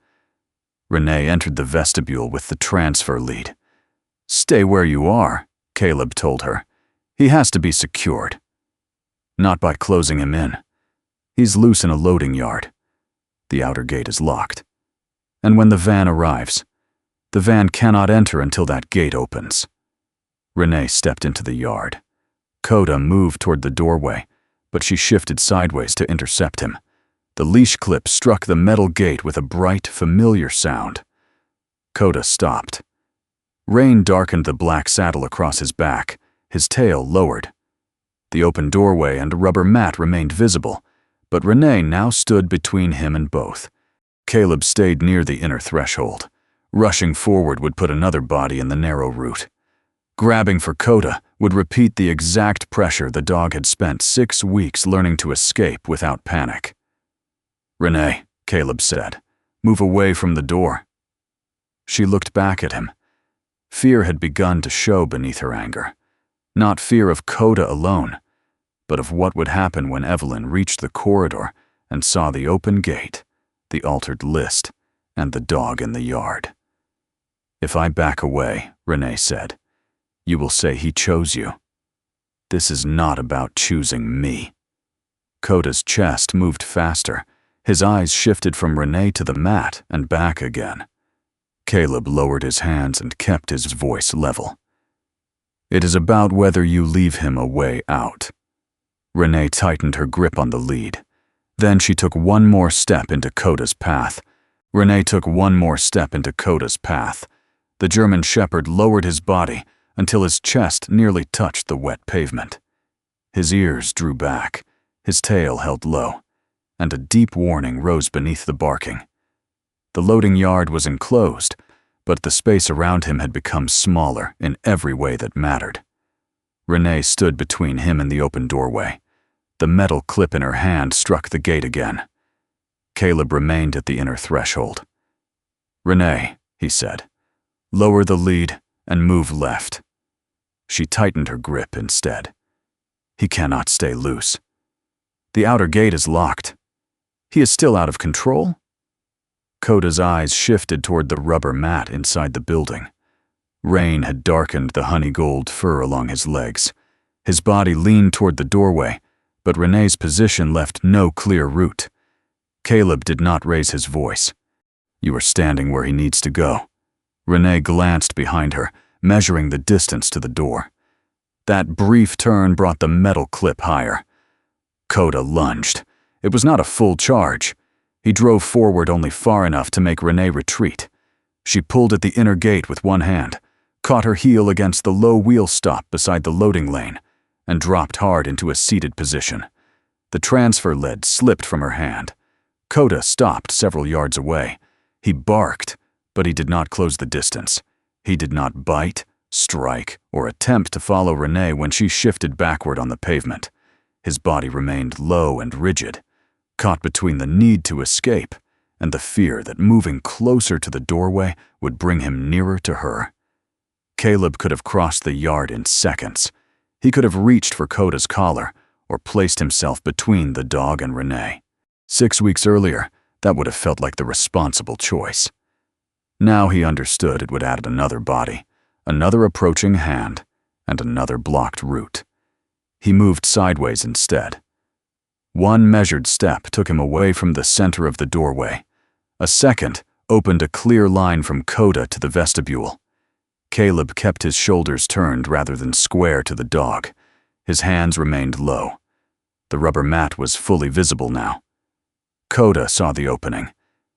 Renee entered the vestibule with the transfer lead. "Stay where you are," Caleb told her. "He has to be secured." "Not by closing him in. He's loose in a loading yard. The outer gate is locked. And when the van arrives, the van cannot enter until that gate opens." Renee stepped into the yard. Koda moved toward the doorway, but she shifted sideways to intercept him. The leash clip struck the metal gate with a bright, familiar sound. Koda stopped. Rain darkened the black saddle across his back, his tail lowered. The open doorway and a rubber mat remained visible, but Renee now stood between him and both. Caleb stayed near the inner threshold. Rushing forward would put another body in the narrow route. Grabbing for Koda would repeat the exact pressure the dog had spent 6 weeks learning to escape without panic. "Renee," Caleb said, "move away from the door." She looked back at him. Fear had begun to show beneath her anger. Not fear of Koda alone, but of what would happen when Evelyn reached the corridor and saw the open gate, the altered list, and the dog in the yard. "If I back away," Renee said, "you will say he chose you. This is not about choosing me." Koda's chest moved faster. His eyes shifted from Renee to the mat and back again. Caleb lowered his hands and kept his voice level. "It is about whether you leave him a way out." Renee tightened her grip on the lead. Then she took one more step into Koda's path. Renee took one more step into Koda's path. The German Shepherd lowered his body until his chest nearly touched the wet pavement. His ears drew back, his tail held low, and a deep warning rose beneath the barking. The loading yard was enclosed, but the space around him had become smaller in every way that mattered. Renee stood between him and the open doorway. The metal clip in her hand struck the gate again. Caleb remained at the inner threshold. "Renee," he said, "lower the lead and move left." She tightened her grip instead. "He cannot stay loose. The outer gate is locked. He is still out of control?" Koda's eyes shifted toward the rubber mat inside the building. Rain had darkened the honey-gold fur along his legs. His body leaned toward the doorway, but Renee's position left no clear route. Caleb did not raise his voice. "You are standing where he needs to go." Renee glanced behind her, measuring the distance to the door. That brief turn brought the metal clip higher. Koda lunged. It was not a full charge. He drove forward only far enough to make Renee retreat. She pulled at the inner gate with one hand, caught her heel against the low wheel stop beside the loading lane, and dropped hard into a seated position. The transfer lid slipped from her hand. Koda stopped several yards away. He barked, but he did not close the distance. He did not bite, strike, or attempt to follow Renee when she shifted backward on the pavement. His body remained low and rigid, caught between the need to escape and the fear that moving closer to the doorway would bring him nearer to her. Caleb could have crossed the yard in seconds. He could have reached for Koda's collar or placed himself between the dog and Renee. 6 weeks earlier, that would have felt like the responsible choice. Now he understood it would add another body, another approaching hand, and another blocked route. He moved sideways instead. One measured step took him away from the center of the doorway. A second opened a clear line from Koda to the vestibule. Caleb kept his shoulders turned rather than square to the dog. His hands remained low. The rubber mat was fully visible now. Koda saw the opening.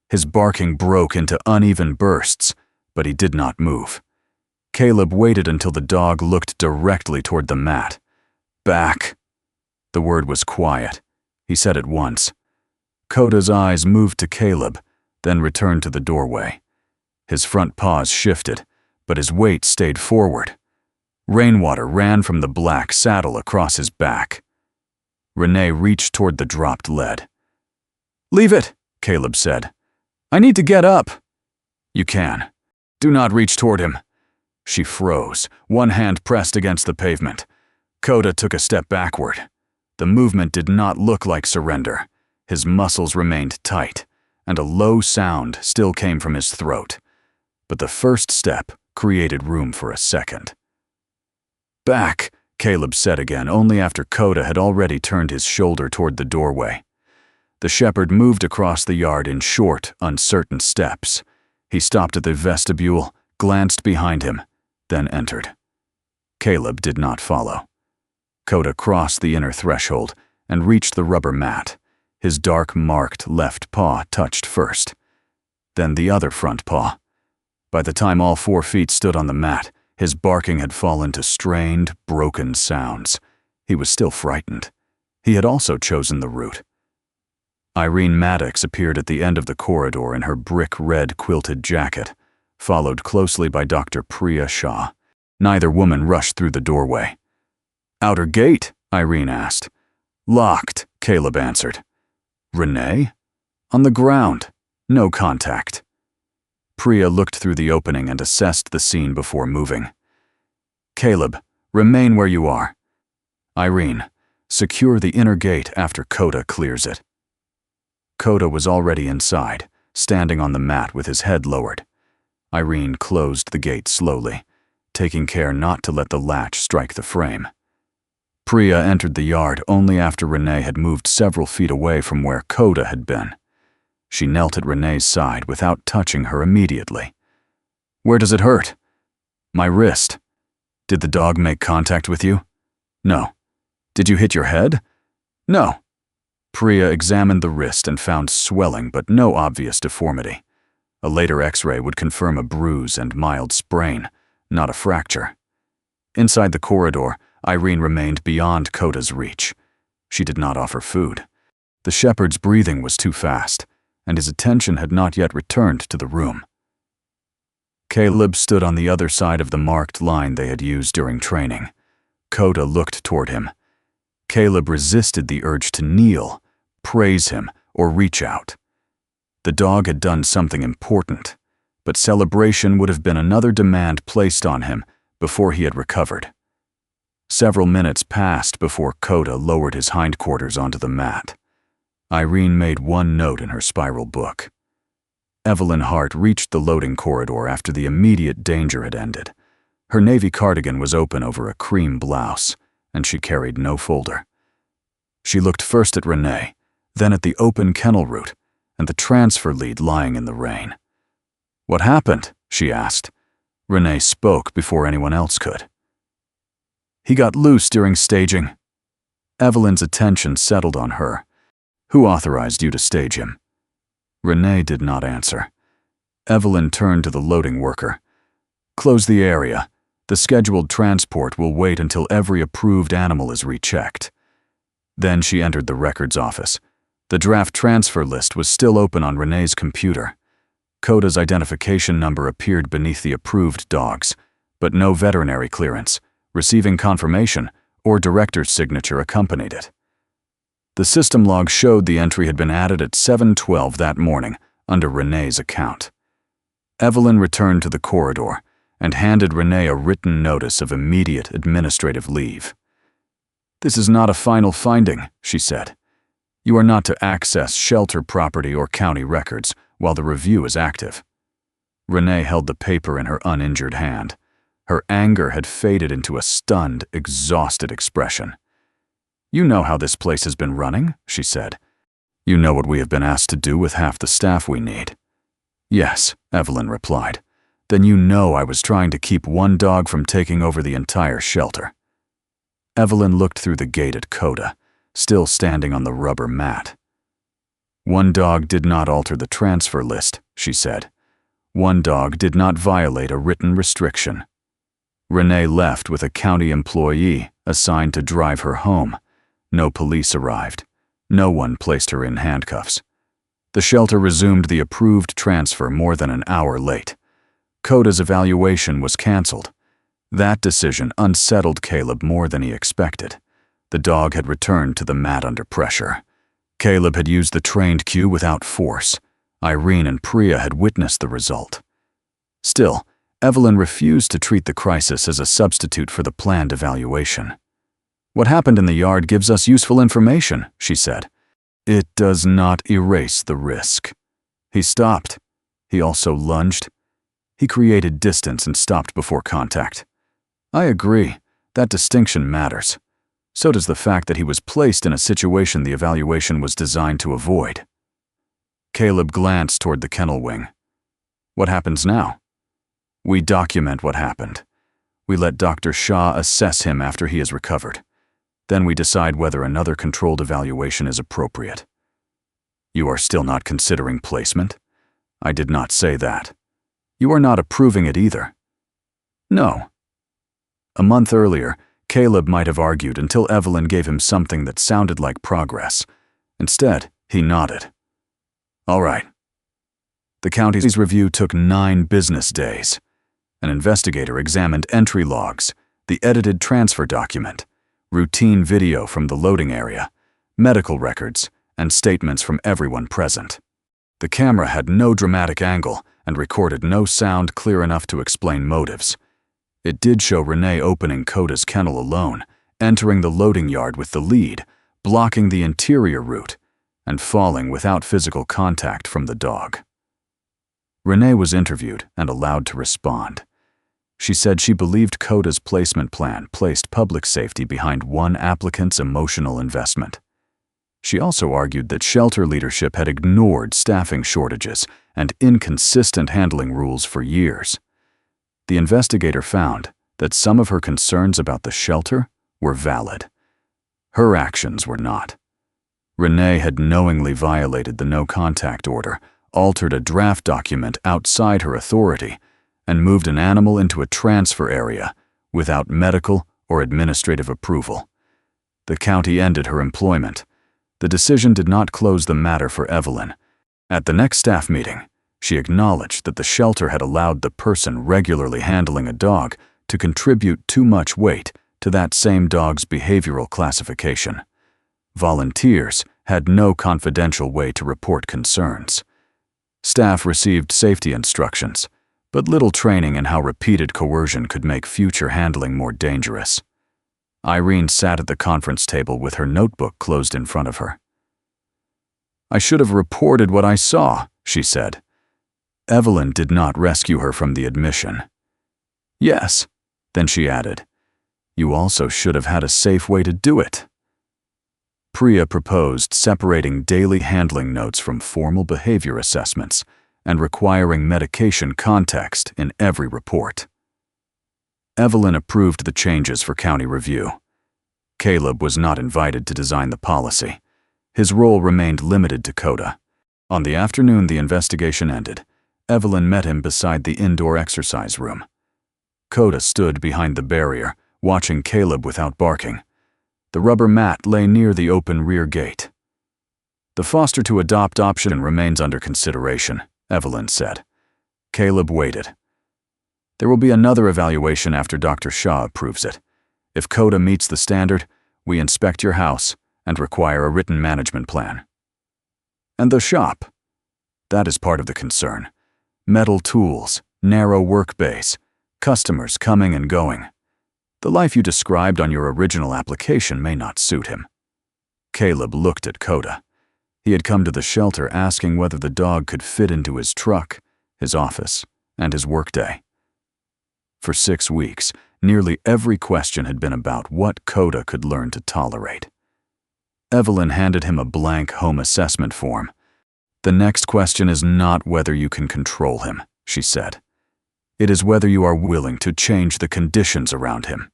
His barking broke into uneven bursts, but he did not move. Caleb waited until the dog looked directly toward the mat. "Back." The word was quiet. He said it once. Koda's eyes moved to Caleb, then returned to the doorway. His front paws shifted, but his weight stayed forward. Rainwater ran from the black saddle across his back. Renee reached toward the dropped lead. "Leave it," Caleb said. "I need to get up." "You can. Do not reach toward him." She froze, one hand pressed against the pavement. Koda took a step backward. The movement did not look like surrender. His muscles remained tight, and a low sound still came from his throat. But the first step created room for a second. "Back," Caleb said again, only after Koda had already turned his shoulder toward the doorway. The shepherd moved across the yard in short, uncertain steps. He stopped at the vestibule, glanced behind him, then entered. Caleb did not follow. Koda crossed the inner threshold and reached the rubber mat. His dark, marked left paw touched first, then the other front paw. By the time all 4 feet stood on the mat, his barking had fallen to strained, broken sounds. He was still frightened. He had also chosen the route. Irene Maddox appeared at the end of the corridor in her brick-red quilted jacket, followed closely by Dr. Priya Shah. Neither woman rushed through the doorway. "Outer gate?" Irene asked. "Locked," Caleb answered. "Renee?" "On the ground. No contact." Priya looked through the opening and assessed the scene before moving. "Caleb, remain where you are." "Irene, secure the inner gate after Koda clears it." Koda was already inside, standing on the mat with his head lowered. Irene closed the gate slowly, taking care not to let the latch strike the frame. Priya entered the yard only after Renee had moved several feet away from where Koda had been. She knelt at Renee's side without touching her immediately. "Where does it hurt?" "My wrist." "Did the dog make contact with you?" "No." "Did you hit your head?" "No." Priya examined the wrist and found swelling but no obvious deformity. A later X-ray would confirm a bruise and mild sprain, not a fracture. Inside the corridor, Irene remained beyond Koda's reach. She did not offer food. The shepherd's breathing was too fast, and his attention had not yet returned to the room. Caleb stood on the other side of the marked line they had used during training. Koda looked toward him. Caleb resisted the urge to kneel, praise him, or reach out. The dog had done something important, but celebration would have been another demand placed on him before he had recovered. Several minutes passed before Koda lowered his hindquarters onto the mat. Irene made one note in her spiral book. Evelyn Hart reached the loading corridor after the immediate danger had ended. Her navy cardigan was open over a cream blouse, and she carried no folder. She looked first at Renee, then at the open kennel route, and the transfer lead lying in the rain. "What happened?" she asked. Renee spoke before anyone else could. "He got loose during staging." Evelyn's attention settled on her. "Who authorized you to stage him?" Renee did not answer. Evelyn turned to the loading worker. "Close the area. The scheduled transport will wait until every approved animal is rechecked." Then she entered the records office. The draft transfer list was still open on Renee's computer. Koda's identification number appeared beneath the approved dogs, but no veterinary clearance, receiving confirmation, or director's signature accompanied it. The system log showed the entry had been added at 7:12 that morning under Renee's account. Evelyn returned to the corridor and handed Renee a written notice of immediate administrative leave. "This is not a final finding," she said. "You are not to access shelter property or county records while the review is active." Renee held the paper in her uninjured hand. Her anger had faded into a stunned, exhausted expression. "You know how this place has been running," she said. "You know what we have been asked to do with half the staff we need." "Yes," Evelyn replied. "Then you know I was trying to keep one dog from taking over the entire shelter." Evelyn looked through the gate at Koda, still standing on the rubber mat. "One dog did not alter the transfer list," she said. "One dog did not violate a written restriction." Renee left with a county employee assigned to drive her home. No police arrived. No one placed her in handcuffs. The shelter resumed the approved transfer more than an hour late. Koda's evaluation was canceled. That decision unsettled Caleb more than he expected. The dog had returned to the mat under pressure. Caleb had used the trained cue without force. Irene and Priya had witnessed the result. Still, Evelyn refused to treat the crisis as a substitute for the planned evaluation. "What happened in the yard gives us useful information," she said. "It does not erase the risk." He stopped. He also lunged. He created distance and stopped before contact. "I agree. That distinction matters. So does the fact that he was placed in a situation the evaluation was designed to avoid." Caleb glanced toward the kennel wing. "What happens now?" "We document what happened. We let Dr. Shah assess him after he has recovered. Then we decide whether another controlled evaluation is appropriate." "You are still not considering placement?" "I did not say that." "You are not approving it either." "No." A month earlier, Caleb might have argued until Evelyn gave him something that sounded like progress. Instead, he nodded. "All right." The county's review took 9 business days. An investigator examined entry logs, the edited transfer document, routine video from the loading area, medical records, and statements from everyone present. The camera had no dramatic angle and recorded no sound clear enough to explain motives. It did show Renee opening Koda's kennel alone, entering the loading yard with the lead, blocking the interior route, and falling without physical contact from the dog. Renee was interviewed and allowed to respond. She said she believed Koda's placement plan placed public safety behind one applicant's emotional investment. She also argued that shelter leadership had ignored staffing shortages and inconsistent handling rules for years. The investigator found that some of her concerns about the shelter were valid. Her actions were not. Renee had knowingly violated the no-contact order, altered a draft document outside her authority, and moved an animal into a transfer area without medical or administrative approval. The county ended her employment. The decision did not close the matter for Evelyn. At the next staff meeting, she acknowledged that the shelter had allowed the person regularly handling a dog to contribute too much weight to that same dog's behavioral classification. Volunteers had no confidential way to report concerns. Staff received safety instructions, but little training in how repeated coercion could make future handling more dangerous. Irene sat at the conference table with her notebook closed in front of her. "I should have reported what I saw," she said. Evelyn did not rescue her from the admission. "Yes," then she added, "you also should have had a safe way to do it." Priya proposed separating daily handling notes from formal behavior assessments and requiring medication context in every report. Evelyn approved the changes for county review. Caleb was not invited to design the policy. His role remained limited to Koda. On the afternoon the investigation ended, Evelyn met him beside the indoor exercise room. Koda stood behind the barrier, watching Caleb without barking. The rubber mat lay near the open rear gate. "The foster-to-adopt option remains under consideration," Evelyn said. Caleb waited. "There will be another evaluation after Dr. Shah approves it. If Koda meets the standard, we inspect your house and require a written management plan. And the shop. That is part of the concern. Metal tools, narrow work base, customers coming and going. The life you described on your original application may not suit him. Caleb looked at Koda. He had come to the shelter asking whether the dog could fit into his truck, his office, and his workday. For 6 weeks, nearly every question had been about what Koda could learn to tolerate. Evelyn handed him a blank home assessment form. "The next question is not whether you can control him," she said. "It is whether you are willing to change the conditions around him."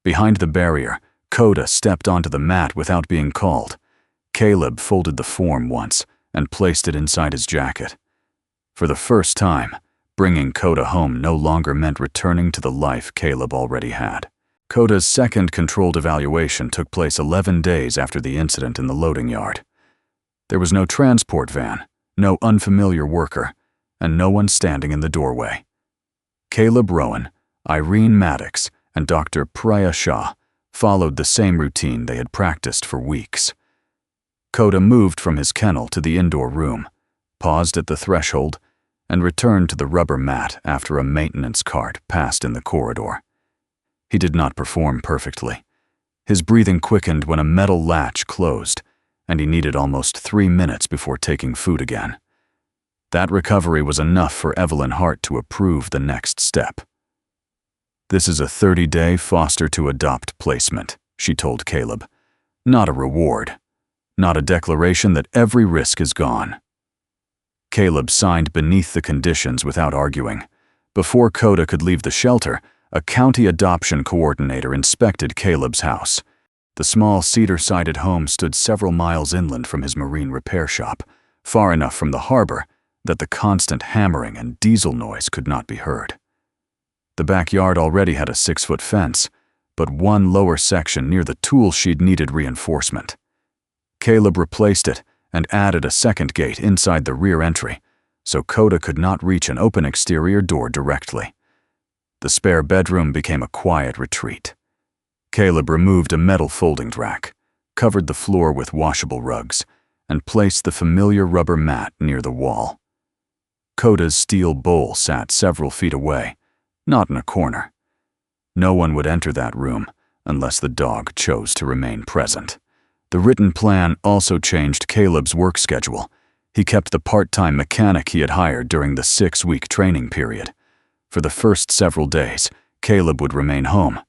Behind the barrier, Koda stepped onto the mat without being called. Caleb folded the form once and placed it inside his jacket. For the first time, bringing Koda home no longer meant returning to the life Caleb already had. Koda's second controlled evaluation took place 11 days after the incident in the loading yard. There was no transport van, no unfamiliar worker, and no one standing in the doorway. Caleb Rowan, Irene Maddox, and Dr. Priya Shah followed the same routine they had practiced for weeks. Koda moved from his kennel to the indoor room, paused at the threshold, and returned to the rubber mat after a maintenance cart passed in the corridor. He did not perform perfectly. His breathing quickened when a metal latch closed, and he needed almost 3 minutes before taking food again. That recovery was enough for Evelyn Hart to approve the next step. "This is a 30-day foster-to-adopt placement," she told Caleb. "Not a reward. Not a declaration that every risk is gone." Caleb signed beneath the conditions without arguing. Before Koda could leave the shelter, a county adoption coordinator inspected Caleb's house. The small cedar-sided home stood several miles inland from his marine repair shop, far enough from the harbor that the constant hammering and diesel noise could not be heard. The backyard already had a 6-foot fence, but one lower section near the tool shed needed reinforcement. Caleb replaced it and added a second gate inside the rear entry, so Koda could not reach an open exterior door directly. The spare bedroom became a quiet retreat. Caleb removed a metal folding rack, covered the floor with washable rugs, and placed the familiar rubber mat near the wall. Koda's steel bowl sat several feet away, not in a corner. No one would enter that room unless the dog chose to remain present. The written plan also changed Caleb's work schedule. He kept the part-time mechanic he had hired during the 6-week training period. For the first several days, Caleb would remain home.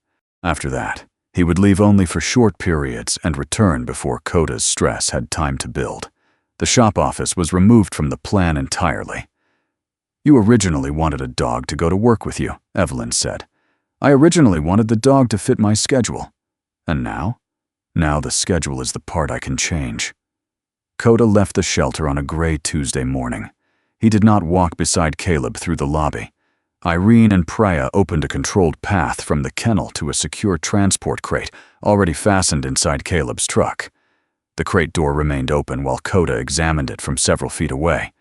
After that, he would leave only for short periods and return before Koda's stress had time to build. The shop office was removed from the plan entirely. "You originally wanted a dog to go to work with you," Evelyn said. "I originally wanted the dog to fit my schedule. And now? Now the schedule is the part I can change." Koda left the shelter on a gray Tuesday morning. He did not walk beside Caleb through the lobby. Irene and Priya opened a controlled path from the kennel to a secure transport crate already fastened inside Caleb's truck. The crate door remained open while Koda examined it from several feet away.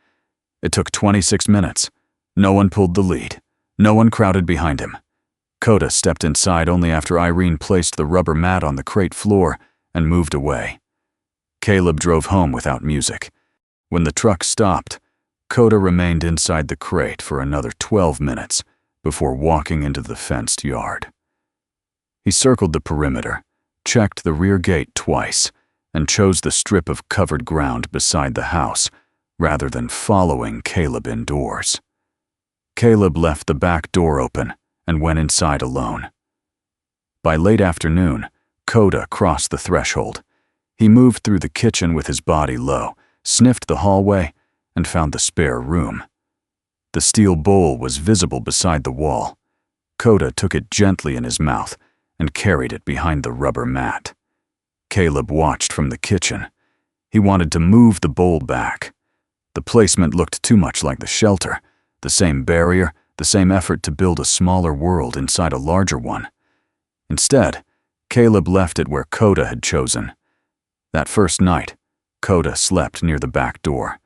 It took 26 minutes. No one pulled the lead. No one crowded behind him. Koda stepped inside only after Irene placed the rubber mat on the crate floor and moved away. Caleb drove home without music. When the truck stopped, Koda remained inside the crate for another 12 minutes before walking into the fenced yard. He circled the perimeter, checked the rear gate twice, and chose the strip of covered ground beside the house rather than following Caleb indoors. Caleb left the back door open and went inside alone. By late afternoon, Koda crossed the threshold. He moved through the kitchen with his body low, sniffed the hallway, and found the spare room. The steel bowl was visible beside the wall. Koda took it gently in his mouth and carried it behind the rubber mat. Caleb watched from the kitchen. He wanted to move the bowl back. The placement looked too much like the shelter, the same barrier, the same effort to build a smaller world inside a larger one. Instead, Caleb left it where Koda had chosen. That first night, Koda slept near the back door.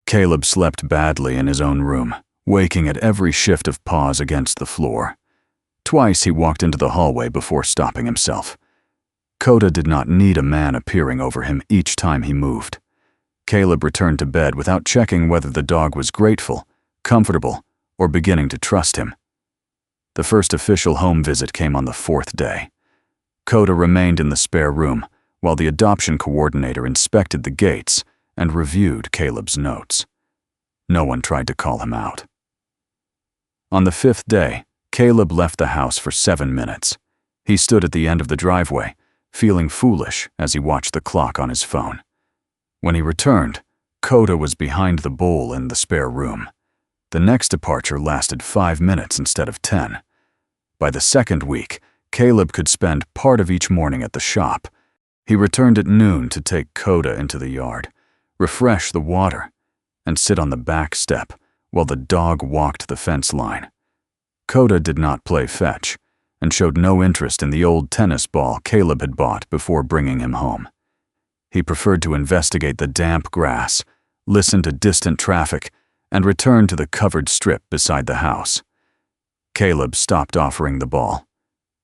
Caleb slept badly in his own room, waking at every shift of paws against the floor. Twice he walked into the hallway before stopping himself. Koda did not need a man appearing over him each time he moved. Caleb returned to bed without checking whether the dog was grateful, comfortable, or beginning to trust him. The first official home visit came on the 4th day. Koda remained in the spare room while the adoption coordinator inspected the gates and reviewed Caleb's notes. No one tried to call him out. On the 5th day, Caleb left the house for 7 minutes. He stood at the end of the driveway, feeling foolish as he watched the clock on his phone. When he returned, Koda was behind the bowl in the spare room. The next departure lasted 5 minutes instead of 10. By the 2nd week, Caleb could spend part of each morning at the shop. He returned at noon to take Koda into the yard, refresh the water, and sit on the back step while the dog walked the fence line. Koda did not play fetch and showed no interest in the old tennis ball Caleb had bought before bringing him home. He preferred to investigate the damp grass, listen to distant traffic, and return to the covered strip beside the house. Caleb stopped offering the ball.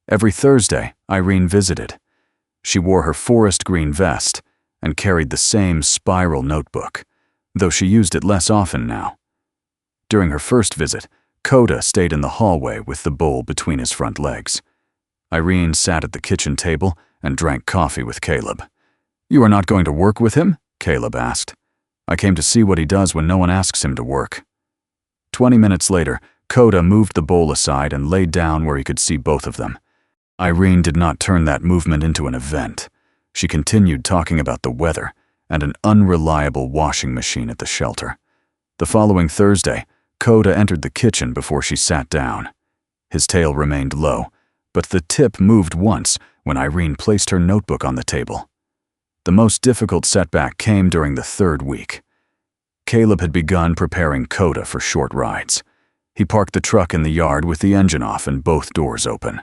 Every Thursday, Irene visited. She wore her forest green vest and carried the same spiral notebook, though she used it less often now. During her first visit, Koda stayed in the hallway with the bowl between his front legs. Irene sat at the kitchen table and drank coffee with Caleb. "You are not going to work with him?" Caleb asked. "I came to see what he does when no one asks him to work." 20 minutes later, Koda moved the bowl aside and laid down where he could see both of them. Irene did not turn that movement into an event. She continued talking about the weather and an unreliable washing machine at the shelter. The following Thursday, Koda entered the kitchen before she sat down. His tail remained low, but the tip moved once when Irene placed her notebook on the table. The most difficult setback came during the 3rd week. Caleb had begun preparing Koda for short rides. He parked the truck in the yard with the engine off and both doors open.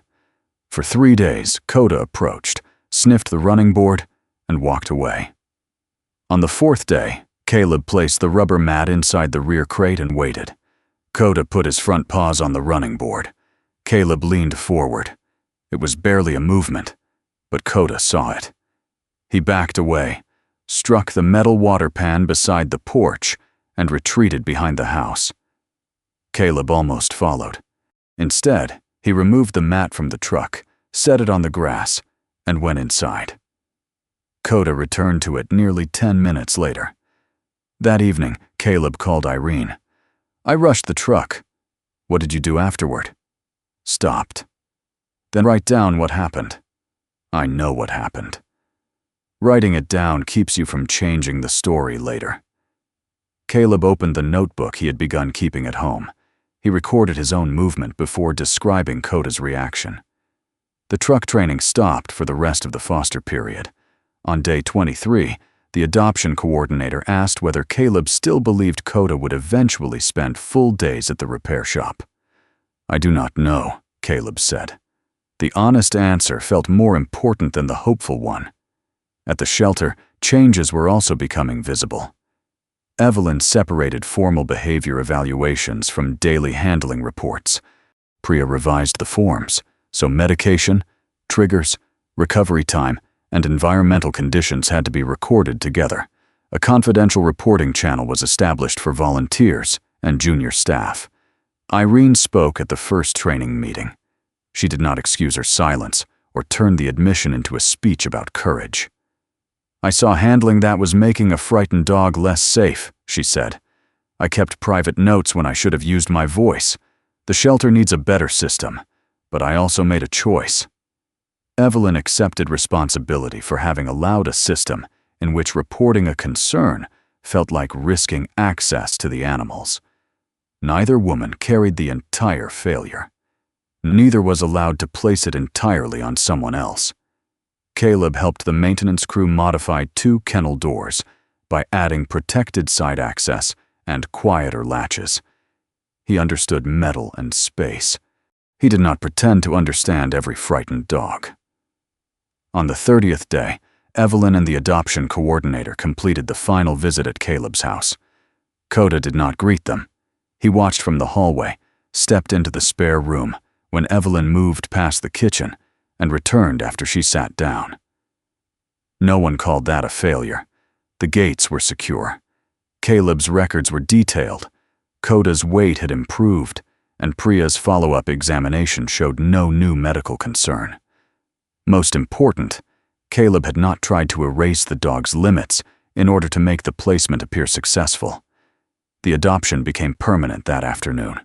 For 3 days, Koda approached, sniffed the running board, and walked away. On the 4th day, Caleb placed the rubber mat inside the rear crate and waited. Koda put his front paws on the running board. Caleb leaned forward. It was barely a movement, but Koda saw it. He backed away, struck the metal water pan beside the porch, and retreated behind the house. Caleb almost followed. Instead, he removed the mat from the truck, set it on the grass, and went inside. Koda returned to it nearly 10 minutes later. That evening, Caleb called Irene. "I rushed the truck." "What did you do afterward?" "Stopped." "Then write down what happened." "I know what happened." Writing it down keeps you from changing the story later. Caleb opened the notebook he had begun keeping at home. He recorded his own movement before describing Koda's reaction. The truck training stopped for the rest of the foster period. On day 23, the adoption coordinator asked whether Caleb still believed Koda would eventually spend full days at the repair shop. "I do not know," Caleb said. The honest answer felt more important than the hopeful one. At the shelter, changes were also becoming visible. Evelyn separated formal behavior evaluations from daily handling reports. Priya revised the forms, so medication, triggers, recovery time, and environmental conditions had to be recorded together. A confidential reporting channel was established for volunteers and junior staff. Irene spoke at the first training meeting. She did not excuse her silence or turn the admission into a speech about courage. "I saw handling that was making a frightened dog less safe," she said. "I kept private notes when I should have used my voice. The shelter needs a better system, but I also made a choice." Evelyn accepted responsibility for having allowed a system in which reporting a concern felt like risking access to the animals. Neither woman carried the entire failure. Neither was allowed to place it entirely on someone else. Caleb helped the maintenance crew modify 2 kennel doors by adding protected side access and quieter latches. He understood metal and space. He did not pretend to understand every frightened dog. On the 30th day, Evelyn and the adoption coordinator completed the final visit at Caleb's house. Koda did not greet them. He watched from the hallway, stepped into the spare room when Evelyn moved past the kitchen, and returned after she sat down. No one called that a failure. The gates were secure. Caleb's records were detailed. Koda's weight had improved, and Priya's follow-up examination showed no new medical concern. Most important, Caleb had not tried to erase the dog's limits in order to make the placement appear successful. The adoption became permanent that afternoon.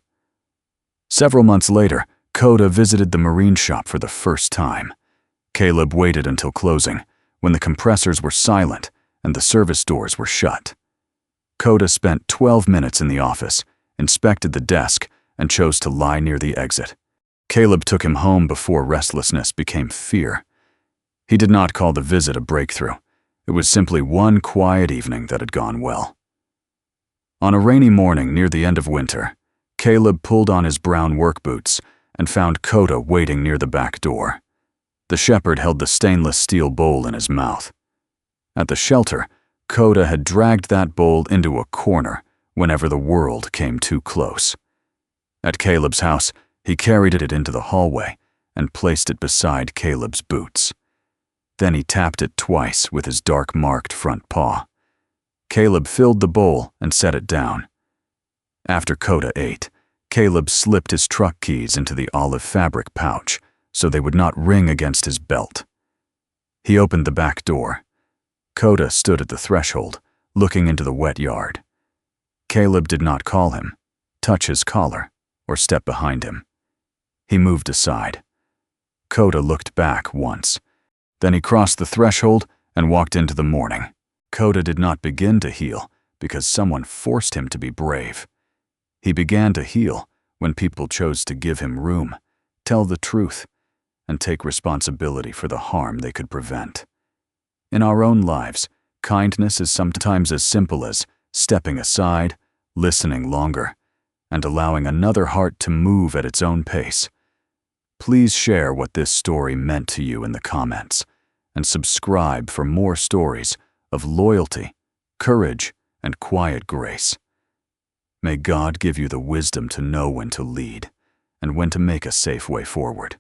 Several months later, Koda visited the marine shop for the first time. Caleb waited until closing, when the compressors were silent and the service doors were shut. Koda spent 12 minutes in the office, inspected the desk, and chose to lie near the exit. Caleb took him home before restlessness became fear. He did not call the visit a breakthrough. It was simply one quiet evening that had gone well. On a rainy morning near the end of winter, Caleb pulled on his brown work boots and found Koda waiting near the back door. The shepherd held the stainless steel bowl in his mouth. At the shelter, Koda had dragged that bowl into a corner whenever the world came too close. At Caleb's house, he carried it into the hallway and placed it beside Caleb's boots. Then he tapped it twice with his dark-marked front paw. Caleb filled the bowl and set it down. After Koda ate, Caleb slipped his truck keys into the olive fabric pouch so they would not ring against his belt. He opened the back door. Koda stood at the threshold, looking into the wet yard. Caleb did not call him, touch his collar, or step behind him. He moved aside. Koda looked back once. Then he crossed the threshold and walked into the morning. Koda did not begin to heal because someone forced him to be brave. He began to heal when people chose to give him room, tell the truth, and take responsibility for the harm they could prevent. In our own lives, kindness is sometimes as simple as stepping aside, listening longer, and allowing another heart to move at its own pace. Please share what this story meant to you in the comments, and subscribe for more stories of loyalty, courage, and quiet grace. May God give you the wisdom to know when to lead and when to make a safe way forward.